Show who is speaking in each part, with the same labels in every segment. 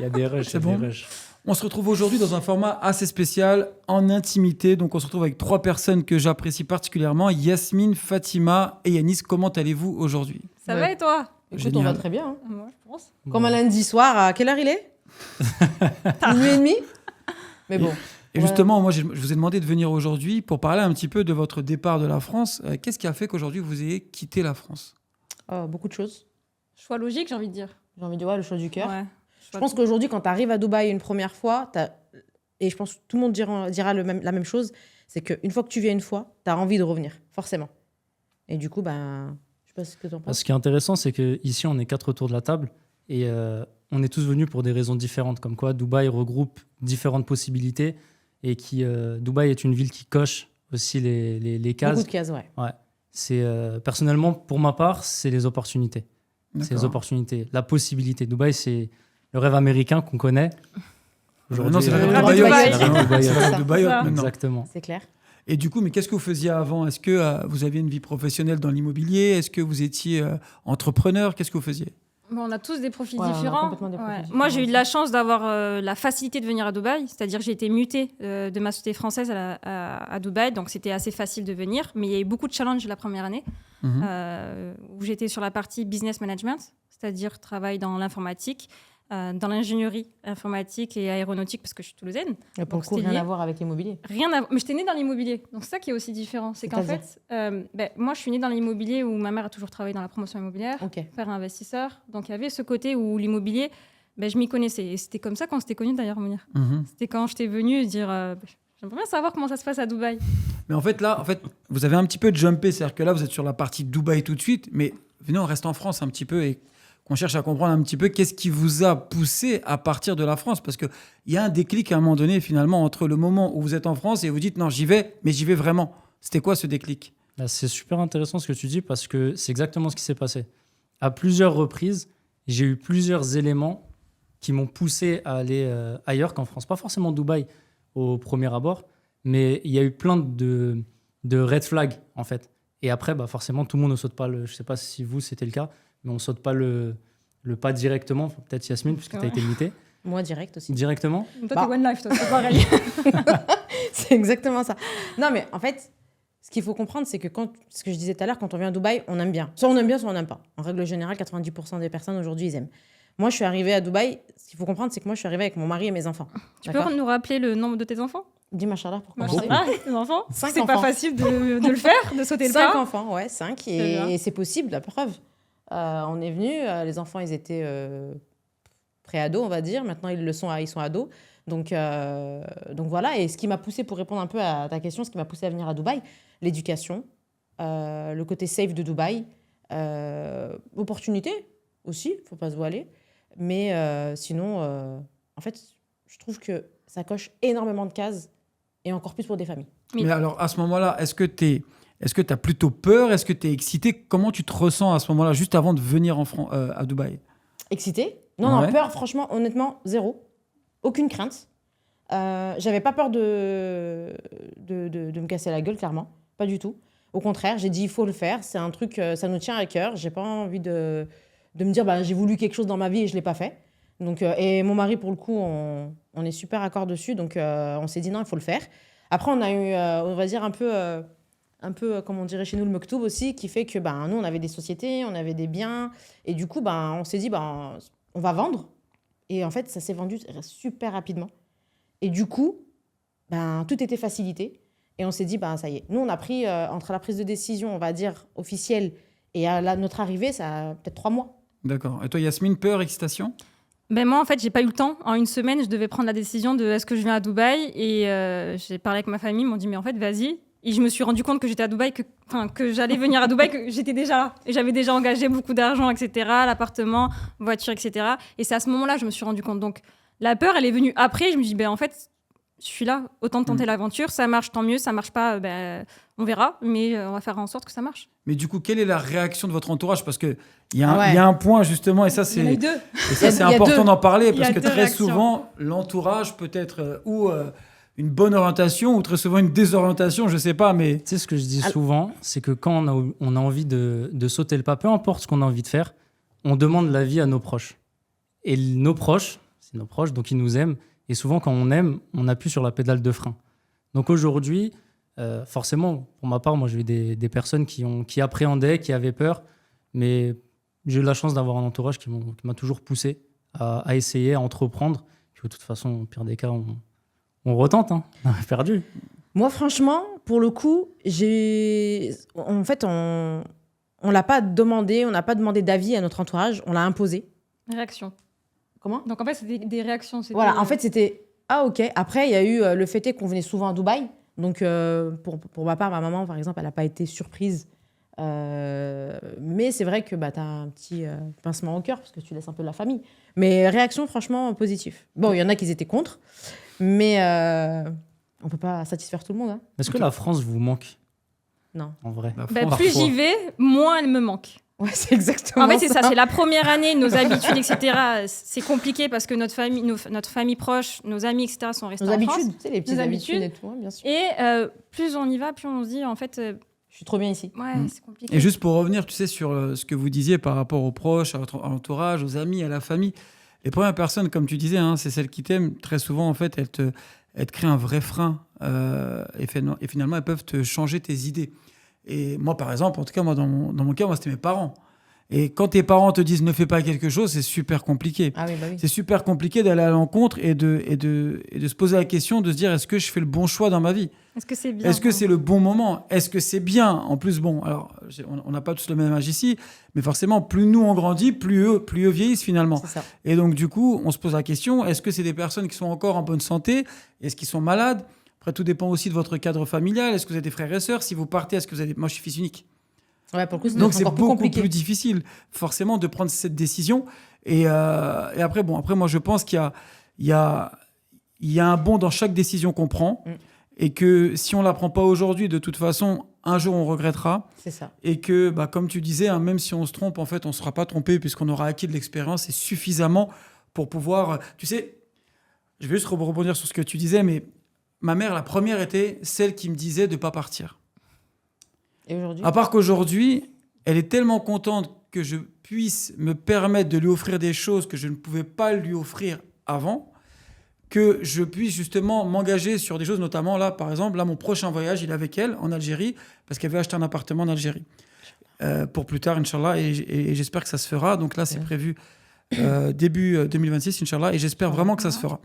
Speaker 1: a des rushs.
Speaker 2: C'est bon. On se retrouve aujourd'hui dans un format assez spécial, en intimité. Donc, on se retrouve avec 3 personnes que j'apprécie particulièrement. Yasmine, Fatima et Yanis. Comment allez-vous aujourd'hui ?
Speaker 3: Ça va et toi ?
Speaker 4: Écoute,
Speaker 2: Génial.
Speaker 4: on va très bien. Hein.
Speaker 3: Moi, je pense.
Speaker 4: Comme un lundi soir, à quelle heure il est 1h30. Mais bon.
Speaker 2: Et justement, moi, je vous ai demandé de venir aujourd'hui pour parler un petit peu de votre départ de la France. Qu'est-ce qui a fait qu'aujourd'hui, vous ayez quitté la France ?
Speaker 4: Beaucoup de choses.
Speaker 3: Choix logique, j'ai envie de dire.
Speaker 4: J'ai envie de dire, le choix du cœur.
Speaker 3: Ouais.
Speaker 4: Je pense qu'aujourd'hui, quand tu arrives à Dubaï une première fois, et je pense que tout le monde dira la même chose, c'est qu'une fois que tu viens une fois, tu as envie de revenir, forcément. Et du coup, je sais pas ce que tu en penses.
Speaker 1: Ce qui est intéressant, c'est qu'ici, on est 4 autour de la table et on est tous venus pour des raisons différentes. Comme quoi, Dubaï regroupe différentes possibilités et Dubaï est une ville qui coche aussi les cases.
Speaker 4: Beaucoup de cases, ouais.
Speaker 1: C'est, personnellement, pour ma part, c'est les opportunités. C'est les opportunités, la possibilité. Dubaï, c'est le rêve américain qu'on connaît.
Speaker 2: Non, c'est la
Speaker 3: rêve
Speaker 2: rêve
Speaker 3: de Dubaï.
Speaker 2: de Dubaï
Speaker 3: Ça.
Speaker 2: maintenant.
Speaker 1: Exactement.
Speaker 4: C'est clair.
Speaker 2: Et du coup, mais qu'est-ce que vous faisiez avant ? Est-ce que vous aviez une vie professionnelle dans l'immobilier ? Est-ce que vous étiez entrepreneur ? Qu'est-ce que vous faisiez ?
Speaker 3: Bon, on a tous des profils
Speaker 4: Ouais, on a
Speaker 3: différents.
Speaker 4: complètement des profils différents.
Speaker 3: Moi, j'ai eu de la chance d'avoir la facilité de venir à Dubaï. C'est-à-dire que j'ai été mutée de ma société française à Dubaï. Donc, c'était assez facile de venir. Mais il y a eu beaucoup de challenges la première année où j'étais sur la partie business management, c'est-à-dire travail dans l'informatique, dans l'ingénierie informatique et aéronautique parce que je suis toulousaine.
Speaker 4: Et pour le coup, rien à voir avec l'immobilier.
Speaker 3: Mais j'étais née dans l'immobilier. Donc, c'est ça qui est aussi différent. C'est qu'en fait, moi, je suis née dans l'immobilier où ma mère a toujours travaillé dans la promotion immobilière, père investisseur. Donc, il y avait ce côté où l'immobilier, je m'y connaissais. Et c'était comme ça qu'on s'était connus d'ailleurs, Mounir. C'était quand j'étais venue dire j'aimerais bien savoir comment ça se passe à Dubaï.
Speaker 2: Mais en fait, là, vous avez un petit peu jumpé. C'est-à-dire que là, vous êtes sur la partie Dubaï tout de suite. Mais venez, on reste en France un petit peu et qu'on cherche à comprendre un petit peu qu'est-ce qui vous a poussé à partir de la France. Parce qu'il y a un déclic à un moment donné, finalement, entre le moment où vous êtes en France et vous dites non, j'y vais, mais j'y vais vraiment. C'était quoi ce déclic ?
Speaker 1: C'est super intéressant ce que tu dis parce que c'est exactement ce qui s'est passé. À plusieurs reprises, j'ai eu plusieurs éléments qui m'ont poussé à aller ailleurs qu'en France. Pas forcément Dubaï au premier abord, mais il y a eu plein de red flags en fait. Et après, forcément, tout le monde ne saute pas je ne sais pas si vous, c'était le cas, mais on ne saute pas le pas directement. Peut-être Yasmine, puisque tu as été mutée.
Speaker 4: Moi, direct aussi.
Speaker 1: Directement ?
Speaker 3: Toi, t'es One Life, toi, c'est pareil.
Speaker 4: C'est exactement ça. Non, mais en fait, ce qu'il faut comprendre, c'est que ce que je disais tout à l'heure, quand on vient à Dubaï, on aime bien. Soit on aime bien, soit on n'aime pas. En règle générale, 90% des personnes aujourd'hui, ils aiment. Moi, je suis arrivée à Dubaï. Ce qu'il faut comprendre, c'est que moi, je suis arrivée avec mon mari et mes enfants.
Speaker 3: Tu peux nous rappeler le nombre de tes enfants ?
Speaker 4: Dis machallah pour commencer.
Speaker 3: Tes enfants ?
Speaker 4: 5
Speaker 3: C'est
Speaker 4: enfants.
Speaker 3: pas facile de le faire, de sauter le pas.
Speaker 4: 5 enfants, ouais, 5. Et c'est possible, la preuve. On est venus, les enfants, ils étaient pré-ados, on va dire. Maintenant, ils sont ados. Donc voilà. Et ce qui m'a poussée, pour répondre un peu à ta question, ce qui m'a poussée à venir à Dubaï, l'éducation, le côté safe de Dubaï, opportunité aussi, il ne faut pas se voiler. Mais sinon, en fait, je trouve que ça coche énormément de cases et encore plus pour des familles.
Speaker 2: Mais alors, à ce moment-là, est-ce que tu as plutôt peur ? Est-ce que tu es excité ? Comment tu te ressens à ce moment-là, juste avant de venir à Dubaï ?
Speaker 4: Excitée ? Non, peur, franchement, honnêtement, zéro. Aucune crainte. J'avais pas peur de me casser la gueule, clairement. Pas du tout. Au contraire, j'ai dit, il faut le faire. C'est un truc, ça nous tient à cœur. J'ai pas envie de me dire, j'ai voulu quelque chose dans ma vie et je l'ai pas fait. Donc, et mon mari, pour le coup, on est super d'accord dessus. Donc, on s'est dit, non, il faut le faire. Après, on a eu, on va dire, un peu, comme on dirait chez nous, le mektoub aussi, qui fait que nous, on avait des sociétés, on avait des biens. Et du coup, on s'est dit, on va vendre. Et en fait, ça s'est vendu super rapidement. Et du coup, tout était facilité. Et on s'est dit, ça y est. Nous, on a pris, entre la prise de décision, on va dire, officielle, et à notre arrivée, ça a peut-être 3 mois.
Speaker 2: D'accord. Et toi, Yasmine, peur, excitation ?
Speaker 3: Moi, en fait, j'ai pas eu le temps. En une semaine, je devais prendre la décision de est-ce que je viens à Dubaï. Et j'ai parlé avec ma famille, ils m'ont dit, mais en fait, vas-y. Et je me suis rendu compte que j'étais à Dubaï, que j'allais venir à Dubaï, que j'étais déjà là. Et j'avais déjà engagé beaucoup d'argent, etc., l'appartement, voiture, etc. Et c'est à ce moment-là que je me suis rendu compte. Donc, la peur, elle est venue après. Je me suis dit, en fait, je suis là, autant tenter l'aventure. Ça marche, tant mieux. Ça marche pas, on verra. Mais on va faire en sorte que ça marche.
Speaker 2: Mais du coup, quelle est la réaction de votre entourage ? Parce qu'il y a un point, justement, et ça, c'est,
Speaker 3: Il y en a eu 2.
Speaker 2: Et ça, c'est important d'en parler, parce que très
Speaker 3: réactions.
Speaker 2: souvent, l'entourage peut être une bonne orientation ou très souvent une désorientation, je sais pas, mais...
Speaker 1: Tu sais, ce que je dis souvent, c'est que quand on a envie de sauter le pas, peu importe ce qu'on a envie de faire, on demande l'avis à nos proches. Et nos proches, c'est nos proches, donc ils nous aiment. Et souvent, quand on aime, on appuie sur la pédale de frein. Donc aujourd'hui, forcément, pour ma part, moi, j'ai eu des personnes qui appréhendaient, qui avaient peur, mais j'ai eu la chance d'avoir un entourage qui m'a toujours poussé à essayer, à entreprendre. Puis, de toute façon, au pire des cas, on retente, hein. On a perdu.
Speaker 4: Moi, franchement, pour le coup, en fait, on l'a pas demandé, on n'a pas demandé d'avis à notre entourage, on l'a imposé.
Speaker 3: Réaction.
Speaker 4: Comment?
Speaker 3: Donc en fait, c'était des réactions.
Speaker 4: Voilà, en fait, c'était ah ok. Après, il y a eu le fait est qu'on venait souvent à Dubaï. Donc, pour ma part, ma maman, par exemple, elle n'a pas été surprise. Mais c'est vrai que tu as un petit pincement au cœur parce que tu laisses un peu de la famille. Mais réaction, franchement, positive. Bon, il y en a qui étaient contre, mais on ne peut pas satisfaire tout le monde. Hein.
Speaker 1: Est-ce que la France vous manque?
Speaker 4: Non.
Speaker 1: En vrai.
Speaker 3: Plus j'y vais, moins elle me manque.
Speaker 4: Ouais, c'est exactement
Speaker 3: En fait, c'est
Speaker 4: ça.
Speaker 3: ça. C'est la première année, nos habitudes, etc. C'est compliqué parce que notre famille proche, nos amis, etc. sont restés
Speaker 4: Nos
Speaker 3: en
Speaker 4: habitudes,
Speaker 3: France.
Speaker 4: tu sais, les petites
Speaker 3: Nos
Speaker 4: habitudes
Speaker 3: habitudes.
Speaker 4: et tout, hein, bien sûr.
Speaker 3: Et plus on y va, plus on se dit, en fait,
Speaker 4: Je suis trop bien ici.
Speaker 3: ouais, c'est compliqué.
Speaker 2: Et juste pour revenir, tu sais, sur ce que vous disiez par rapport aux proches, à votre entourage, aux amis, à la famille, les premières personnes, comme tu disais, hein, c'est celles qui t'aiment. Très souvent, en fait, elles te créent un vrai frein et finalement, elles peuvent te changer tes idées. Et moi, par exemple, en tout cas, moi, dans mon cas, moi, c'était mes parents. Et quand tes parents te disent ne fais pas quelque chose, c'est super compliqué.
Speaker 4: Ah oui, bah oui.
Speaker 2: C'est super compliqué d'aller à l'encontre et de se poser la question de se dire est-ce que je fais le bon choix dans ma vie?
Speaker 3: Est-ce que c'est bien?
Speaker 2: Est-ce que c'est le bon moment? Est-ce que c'est bien? En plus, bon, alors, on n'a pas tous le même âge ici, mais forcément, plus nous on grandit, plus eux vieillissent finalement.
Speaker 4: C'est ça.
Speaker 2: Et donc, du coup, on se pose la question, est-ce que c'est des personnes qui sont encore en bonne santé? Est-ce qu'ils sont malades? Après, tout dépend aussi de votre cadre familial. Est-ce que vous avez des frères et sœurs? Si vous partez, est-ce que vous avez... Moi, je suis fils unique.
Speaker 4: Ouais, pour le coup,
Speaker 2: Donc, c'est
Speaker 4: encore plus
Speaker 2: beaucoup
Speaker 4: compliqué.
Speaker 2: plus difficile, forcément, de prendre cette décision. Et après, moi, je pense qu'il y a un bond dans chaque décision qu'on prend. Et que si on ne la prend pas aujourd'hui, de toute façon, un jour, on regrettera.
Speaker 4: C'est ça.
Speaker 2: Et que, comme tu disais, hein, même si on se trompe, en fait, on ne sera pas trompé puisqu'on aura acquis de l'expérience et suffisamment pour pouvoir... Tu sais, je vais juste rebondir sur ce que tu disais, mais ma mère, la première, était celle qui me disait de ne pas partir.
Speaker 4: Et aujourd'hui?
Speaker 2: À part qu'aujourd'hui, elle est tellement contente que je puisse me permettre de lui offrir des choses que je ne pouvais pas lui offrir avant, que je puisse justement m'engager sur des choses, notamment là, par exemple, là, mon prochain voyage, il est avec elle en Algérie, parce qu'elle veut acheter un appartement en Algérie. Pour plus tard, Inch'Allah, et j'espère que ça se fera. Donc là, c'est prévu début 2026, Inch'Allah, et j'espère vraiment que ça se fera.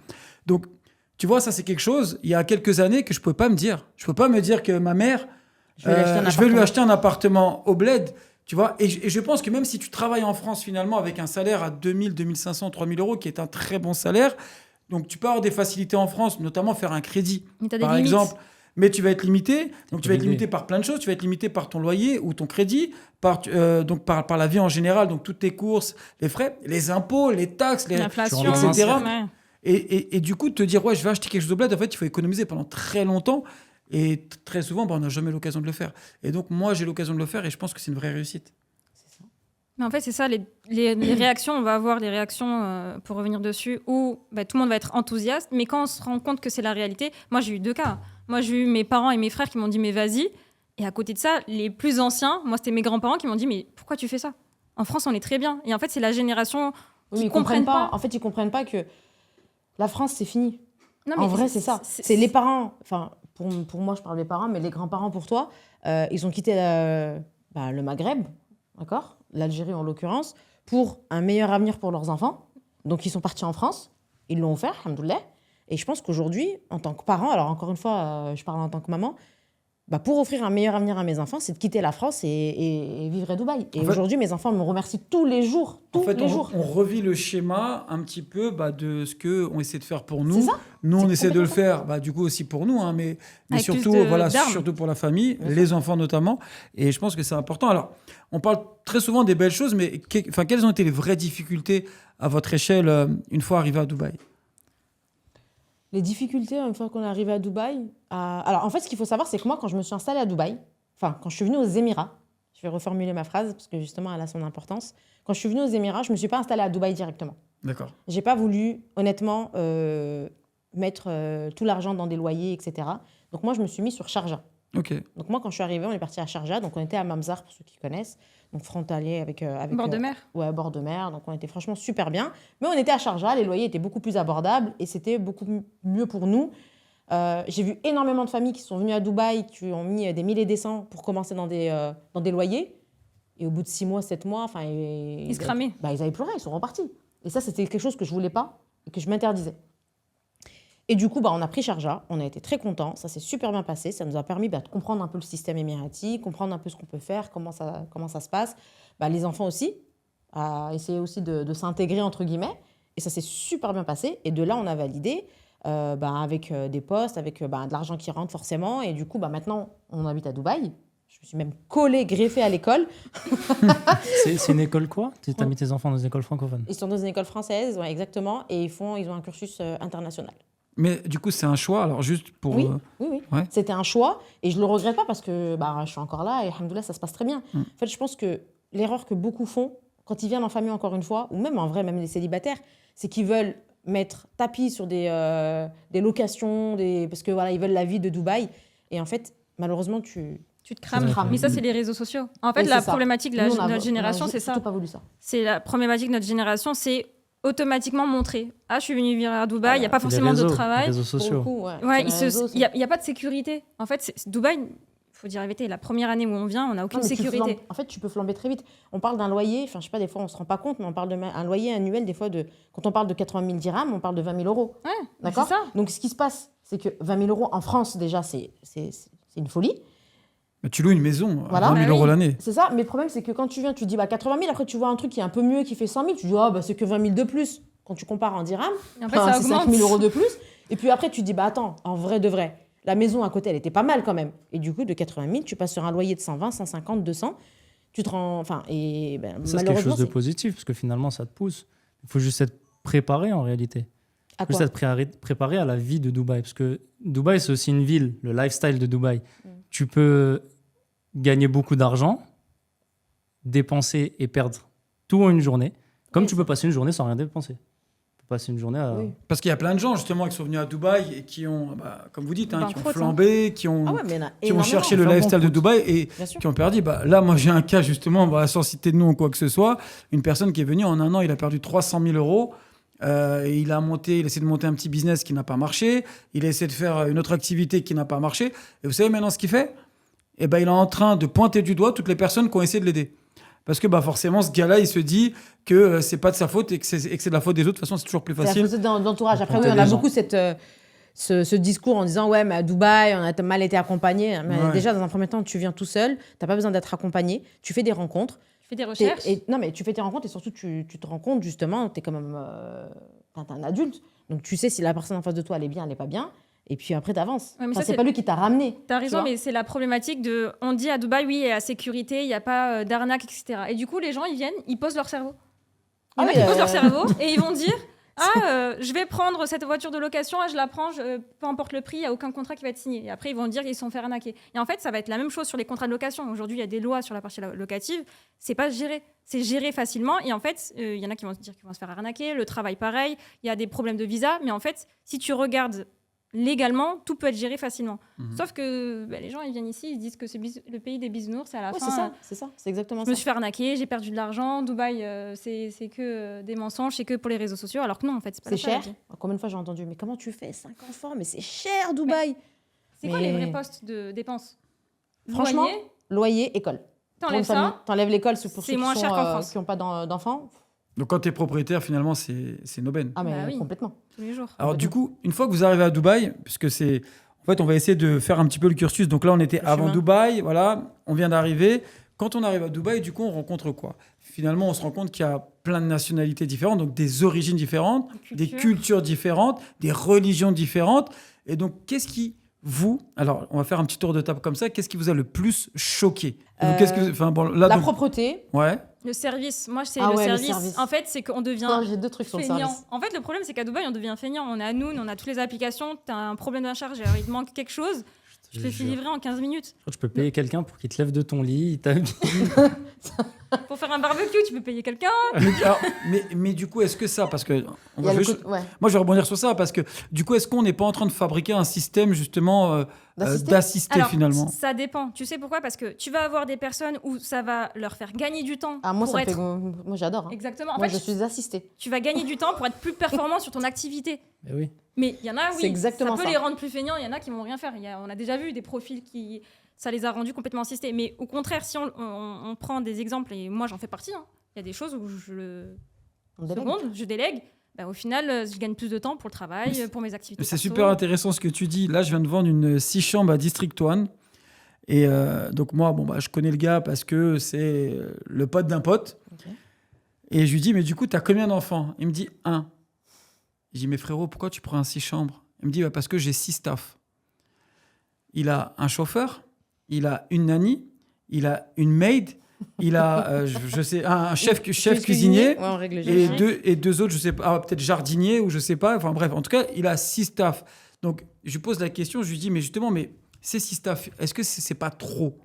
Speaker 2: Donc, tu vois, ça, c'est quelque chose, il y a quelques années, que je ne pouvais pas me dire. Je ne peux pas me dire que ma mère, je vais lui acheter un appartement au bled, tu vois. Et je pense que même si tu travailles en France, finalement, avec un salaire à 2000, 2500, 3000 euros, qui est un très bon salaire, donc tu peux avoir des facilités en France, notamment faire un crédit, par exemple. Mais tu vas être limité. Donc tu vas être limité par plein de choses. Tu vas être limité par ton loyer ou ton crédit, par la vie en général, donc toutes tes courses, les frais, les impôts, les taxes,
Speaker 3: l'inflation,
Speaker 2: etc.
Speaker 3: ouais.
Speaker 2: Et du coup, te dire, ouais, je vais acheter quelque chose de bled, en fait, il faut économiser pendant très longtemps. Et très souvent, on n'a jamais l'occasion de le faire. Et donc, moi, j'ai l'occasion de le faire et je pense que c'est une vraie réussite.
Speaker 3: Mais en fait, c'est ça, les réactions, on va avoir des réactions, pour revenir dessus, où tout le monde va être enthousiaste, mais quand on se rend compte que c'est la réalité, moi j'ai eu 2 cas. Moi j'ai eu mes parents et mes frères qui m'ont dit mais vas-y, et à côté de ça, les plus anciens, moi c'était mes grands-parents qui m'ont dit mais pourquoi tu fais ça? En France on est très bien. Et en fait c'est la génération qui
Speaker 4: ils comprennent pas. En fait, ils comprennent pas que la France c'est fini.
Speaker 3: Non, mais
Speaker 4: en vrai, c'est ça. C'est les parents, enfin pour moi je parle des parents, mais les grands-parents pour toi, ils ont quitté le Maghreb, d'accord, l'Algérie en l'occurrence, pour un meilleur avenir pour leurs enfants. Donc, ils sont partis en France. Ils l'ont fait, alhamdoulilah. Et je pense qu'aujourd'hui, en tant que parent, alors encore une fois, je parle en tant que maman, pour offrir un meilleur avenir à mes enfants, c'est de quitter la France et vivre à Dubaï. Et aujourd'hui, mes enfants me remercient tous les jours. On
Speaker 2: revit le schéma un petit peu de ce qu'on essaie de faire pour nous.
Speaker 4: C'est ça.
Speaker 2: Nous, on essaie de le faire, du coup, aussi pour nous, hein, mais surtout, surtout pour la famille, les enfants notamment. Et je pense que c'est important. Alors, on parle très souvent des belles choses, mais quelles ont été les vraies difficultés à votre échelle une fois arrivé à Dubaï?
Speaker 4: Les difficultés, une fois qu'on est arrivé à Dubaï... Alors, en fait, ce qu'il faut savoir, c'est que moi, quand je me suis installée à Dubaï, quand je suis venue aux Émirats, je vais reformuler ma phrase, parce que justement, elle a son importance. Quand je suis venue aux Émirats, je ne me suis pas installée à Dubaï directement.
Speaker 2: D'accord.
Speaker 4: Je n'ai pas voulu, honnêtement, mettre tout l'argent dans des loyers, etc. Donc, moi, je me suis mise sur Sharjah.
Speaker 2: Ok.
Speaker 4: Donc moi, quand je suis arrivée, on est parti à Sharjah. Donc on était à Mamzar, pour ceux qui connaissent. Donc frontalier avec
Speaker 3: Bord de mer.
Speaker 4: Ouais, bord de mer. Donc on était franchement super bien. Mais on était à Sharjah, les loyers étaient beaucoup plus abordables et c'était beaucoup mieux pour nous. J'ai vu énormément de familles qui sont venues à Dubaï, qui ont mis des milliers des cents pour commencer dans des loyers. Et au bout de 6 mois, 7 mois,
Speaker 3: Ils se cramaient.
Speaker 4: Ils avaient pleuré, ils sont repartis. Et ça, c'était quelque chose que je voulais pas et que je m'interdisais. Et du coup, on a pris Sharjah, on a été très contents, ça s'est super bien passé, ça nous a permis de comprendre un peu le système émirati, comprendre un peu ce qu'on peut faire, comment ça se passe. Les enfants aussi, à essayer aussi de s'intégrer, entre guillemets, et ça s'est super bien passé. Et de là, on a validé avec des postes, avec de l'argent qui rentre forcément. Et du coup, maintenant, on habite à Dubaï. Je me suis même collée, greffée à l'école.
Speaker 1: C'est une école quoi? Tu as mis tes enfants dans une école francophone?
Speaker 4: Ils sont dans une école française, ouais, exactement, et ils ont un cursus international.
Speaker 2: Mais du coup, c'est un choix, alors juste pour...
Speaker 4: Oui.
Speaker 2: Ouais.
Speaker 4: C'était un choix, et je le regrette pas parce que je suis encore là, et alhamdoulilah, ça se passe très bien. En fait, je pense que l'erreur que beaucoup font, quand ils viennent en famille, encore une fois, ou même en vrai, même les célibataires, c'est qu'ils veulent mettre tapis sur des locations, parce que voilà, ils veulent la vie de Dubaï. Et en fait, malheureusement, tu
Speaker 3: te crames. Mais ça, c'est les réseaux sociaux. En fait, la problématique de notre génération, c'est ça.
Speaker 4: J'ai pas voulu ça.
Speaker 3: C'est la problématique de notre génération, c'est automatiquement montrer. Ah, je suis venue vivre à Dubaï, il n'y a pas forcément de travail.
Speaker 1: Les réseaux sociaux.
Speaker 3: Il n'y a pas de sécurité. En fait, Dubaï, il faut dire la vérité, la première année où on vient, on n'a aucune sécurité.
Speaker 4: En fait, tu peux flamber très vite. On parle d'un loyer, je sais pas, des fois, on se rend pas compte, mais on parle d'un loyer annuel, des fois, quand on parle de 80 000 dirhams, on parle de 20 000 euros.
Speaker 3: Ouais,
Speaker 4: d'accord.
Speaker 3: C'est ça.
Speaker 4: Donc, ce qui se passe, c'est que 20 000 euros en France, déjà, c'est une folie.
Speaker 2: Mais tu loues une maison à
Speaker 4: Voilà.
Speaker 2: 20 000 euros l'année.
Speaker 4: C'est ça, mais le problème, c'est que quand tu viens, tu dis 80 000, après tu vois un truc qui est un peu mieux, qui fait 100 000, tu dis c'est que 20 000 de plus. Quand tu compares en dirhams,
Speaker 3: en fait, ça
Speaker 4: c'est
Speaker 3: augmente.
Speaker 4: 5 000 euros de plus. Et puis après, tu dis attends, en vrai de vrai, la maison à côté, elle était pas mal quand même. Et du coup, de 80 000, tu passes sur un loyer de 120, 150, 200. Tu te rends.
Speaker 1: Ça, c'est quelque chose de positif, parce que finalement, ça te pousse. Il faut juste être préparé en réalité.
Speaker 4: À quoi?
Speaker 1: Juste être préparé à la vie de Dubaï. Parce que Dubaï, c'est aussi une ville, le lifestyle de Dubaï. Tu peux gagner beaucoup d'argent, dépenser et perdre tout en une journée, comme tu peux passer une journée sans rien dépenser. Tu peux passer une journée à...
Speaker 2: Parce qu'il y a plein de gens justement qui sont venus à Dubaï et qui ont, comme vous dites, qui ont flambé, qui ont cherché le lifestyle de Dubaï et qui ont perdu. Là, moi, j'ai un cas justement, sans citer de nom ou quoi que ce soit, une personne qui est venue en un an, il a perdu 300 000 euros. Et il a essayé de monter un petit business qui n'a pas marché. Il a essayé de faire une autre activité qui n'a pas marché. Et vous savez maintenant ce qu'il fait? Il est en train de pointer du doigt toutes les personnes qui ont essayé de l'aider. Parce que forcément, ce gars-là, il se dit que c'est pas de sa faute et que c'est de la faute des autres. De toute façon, c'est toujours plus facile.
Speaker 4: C'est la faute d'entourage. Après, on a beaucoup ce discours en disant mais à Dubaï, on a mal été accompagné. Mais déjà, dans un premier temps, tu viens tout seul. Tu n'as pas besoin d'être accompagné. Tu fais des rencontres.
Speaker 3: Tu fais des recherches.
Speaker 4: Non, mais tu fais tes rencontres et surtout, tu te rends compte, justement, tu es quand même t'es un adulte. Donc, tu sais si la personne en face de toi, elle est bien, elle n'est pas bien. Et puis après, t'avances. C'est pas lui qui t'a ramené.
Speaker 3: T'as raison, mais c'est la problématique de... On dit à Dubaï, oui, il y a la sécurité, il n'y a pas d'arnaque, etc. Et du coup, les gens, ils viennent, ils posent leur cerveau. Ils posent leur cerveau et ils vont dire je vais prendre cette voiture de location, je la prends, peu importe le prix, il n'y a aucun contrat qui va être signé. Et après, ils vont dire qu'ils se sont fait arnaquer. Et en fait, ça va être la même chose sur les contrats de location. Aujourd'hui, il y a des lois sur la partie locative. C'est pas géré. C'est géré facilement. Et en fait, il y en a qui vont dire qu'ils vont se faire arnaquer. Le travail, pareil. Il y a des problèmes de visa. Mais en fait, si tu regardes légalement, tout peut être géré facilement. Sauf que les gens, ils viennent ici, ils disent que c'est le pays des bisounours. Et à la fin,
Speaker 4: c'est ça. C'est exactement ça.
Speaker 3: Je me suis fait arnaquer, j'ai perdu de l'argent. Dubaï, c'est que des mensonges, c'est que pour les réseaux sociaux. Alors que non, en fait, c'est pas
Speaker 4: cher. Combien de fois j'ai entendu mais comment tu fais 5 enfants? Mais c'est cher, Dubaï.
Speaker 3: C'est quoi les vrais postes de dépenses?
Speaker 4: Franchement, loyer, école.
Speaker 3: T'enlèves ça.
Speaker 4: T'enlèves l'école pour ceux
Speaker 3: moins cher qu'en France.
Speaker 4: qui n'ont pas d'enfants.
Speaker 2: Donc quand tu es propriétaire, finalement, c'est une aubaine.
Speaker 4: Ah, mais complètement.
Speaker 3: Tous les jours.
Speaker 2: Alors du coup, une fois que vous arrivez à Dubaï, puisque c'est... En fait, on va essayer de faire un petit peu le cursus. Donc là, on était avant Dubaï, voilà, on vient d'arriver. Quand on arrive à Dubaï, du coup, on rencontre quoi? Finalement, on se rend compte qu'il y a plein de nationalités différentes, donc des origines différentes, des cultures différentes, des religions différentes. Et donc, qu'est-ce qui... Alors, on va faire un petit tour de table comme ça. Qu'est-ce qui vous a le plus choqué?
Speaker 4: La propreté.
Speaker 2: Ouais.
Speaker 3: Le service. Moi, c'est le service. En fait, c'est qu'on devient
Speaker 4: j'ai 2 trucs sur le
Speaker 3: feignant.
Speaker 4: service.
Speaker 3: En fait, le problème, c'est qu'à Dubaï, on devient feignant. On est à Noon, on a toutes les applications. Tu as un problème de charge, il te manque quelque chose. Je te fais livrer en 15 minutes.
Speaker 1: Tu peux payer quelqu'un pour qu'il te lève de ton lit, il t'habille.
Speaker 3: Pour faire un barbecue, tu peux payer quelqu'un.
Speaker 2: Mais du coup, est-ce que ça, parce que
Speaker 4: Il y a le côté- ouais.
Speaker 2: moi je vais rebondir sur ça, parce que du coup, est-ce qu'on n'est pas en train de fabriquer un système justement d'assister
Speaker 3: Alors,
Speaker 2: finalement?
Speaker 3: ça dépend. Tu sais pourquoi? Parce que tu vas avoir des personnes où ça va leur faire gagner du temps.
Speaker 4: Ah, moi,
Speaker 3: pour
Speaker 4: ça me
Speaker 3: être...
Speaker 4: fait... moi j'adore. Hein.
Speaker 3: Exactement. En
Speaker 4: Moi,
Speaker 3: fait,
Speaker 4: je suis assistée.
Speaker 3: tu vas gagner du temps pour être plus performant sur ton activité.
Speaker 1: Eh oui.
Speaker 3: Mais il y en a,
Speaker 4: C'est
Speaker 3: oui,
Speaker 4: exactement
Speaker 3: ça peut
Speaker 4: ça.
Speaker 3: les rendre plus feignants. Il y en a qui vont rien faire. On a déjà vu des profils qui... Ça les a rendus complètement assistés. Mais au contraire, si on prend des exemples, et moi j'en fais partie, hein, il y a des choses où
Speaker 4: On délègue.
Speaker 3: je délègue. Bah, au final, je gagne plus de temps pour le travail, pour mes activités.
Speaker 2: C'est
Speaker 3: perso.
Speaker 2: super intéressant ce que tu dis. Là, je viens de vendre une 6 chambres à District 1. Et donc moi, je connais le gars parce que c'est le pote d'un pote.
Speaker 4: Ok.
Speaker 2: Et je lui dis, mais du coup, tu as combien d'enfants? Il me dit 1. Je dis, mais frérot, pourquoi tu prends un 6 chambres? Il me dit, parce que j'ai 6 staff. Il a un chauffeur, il a une nanny, il a une maid, il a je sais, un chef cuisinier.
Speaker 4: Ouais, en règle
Speaker 2: Et
Speaker 4: générale.
Speaker 2: deux autres, je sais pas, peut-être jardinier ou je sais pas. Enfin bref, en tout cas, il a 6 staff. Donc, je lui pose la question, je lui dis, mais justement, ces 6 staff, est-ce que c'est pas trop?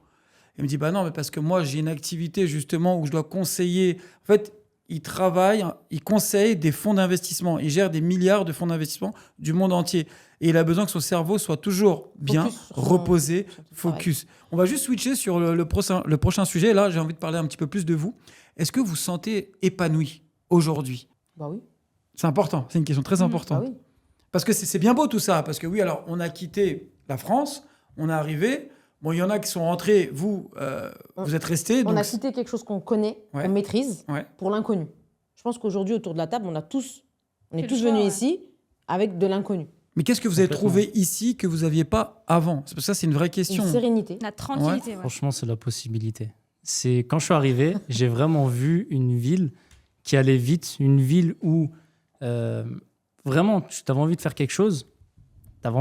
Speaker 2: Il me dit, bah non, mais parce que moi, j'ai une activité justement où je dois conseiller. En fait, il travaille, il conseille des fonds d'investissement. Il gère des milliards de fonds d'investissement du monde entier. Et il a besoin que son cerveau soit toujours bien
Speaker 4: Focus sur son-
Speaker 2: reposé,
Speaker 4: sur son
Speaker 2: focus. On va juste switcher sur le prochain sujet. Là, j'ai envie de parler un petit peu plus de vous. Est-ce que vous vous sentez épanoui aujourd'hui?
Speaker 4: Bah oui.
Speaker 2: C'est important, c'est une question très importante.
Speaker 4: Bah oui.
Speaker 2: Parce que c'est bien beau tout ça. Parce que oui, alors, on a quitté la France, on est arrivé. Bon, il y en a qui sont rentrés, vous êtes restés.
Speaker 4: On
Speaker 2: donc
Speaker 4: a quitté quelque chose qu'on connaît,
Speaker 2: Ouais.
Speaker 4: qu'on maîtrise,
Speaker 2: Ouais.
Speaker 4: pour l'inconnu. Je pense qu'aujourd'hui, autour de la table, on est
Speaker 3: Fait
Speaker 4: tous
Speaker 3: le
Speaker 4: venus
Speaker 3: choix, ouais.
Speaker 4: ici avec de l'inconnu.
Speaker 2: Mais qu'est-ce que vous avez
Speaker 1: Complètement.
Speaker 2: trouvé ici que vous n'aviez pas avant? C'est parce que ça, c'est une vraie question.
Speaker 4: Une sérénité.
Speaker 3: La tranquillité, ouais.
Speaker 1: Franchement, c'est la possibilité. C'est quand je suis arrivé, j'ai vraiment vu une ville qui allait vite, une ville où vraiment tu avais envie de faire quelque chose, tu avais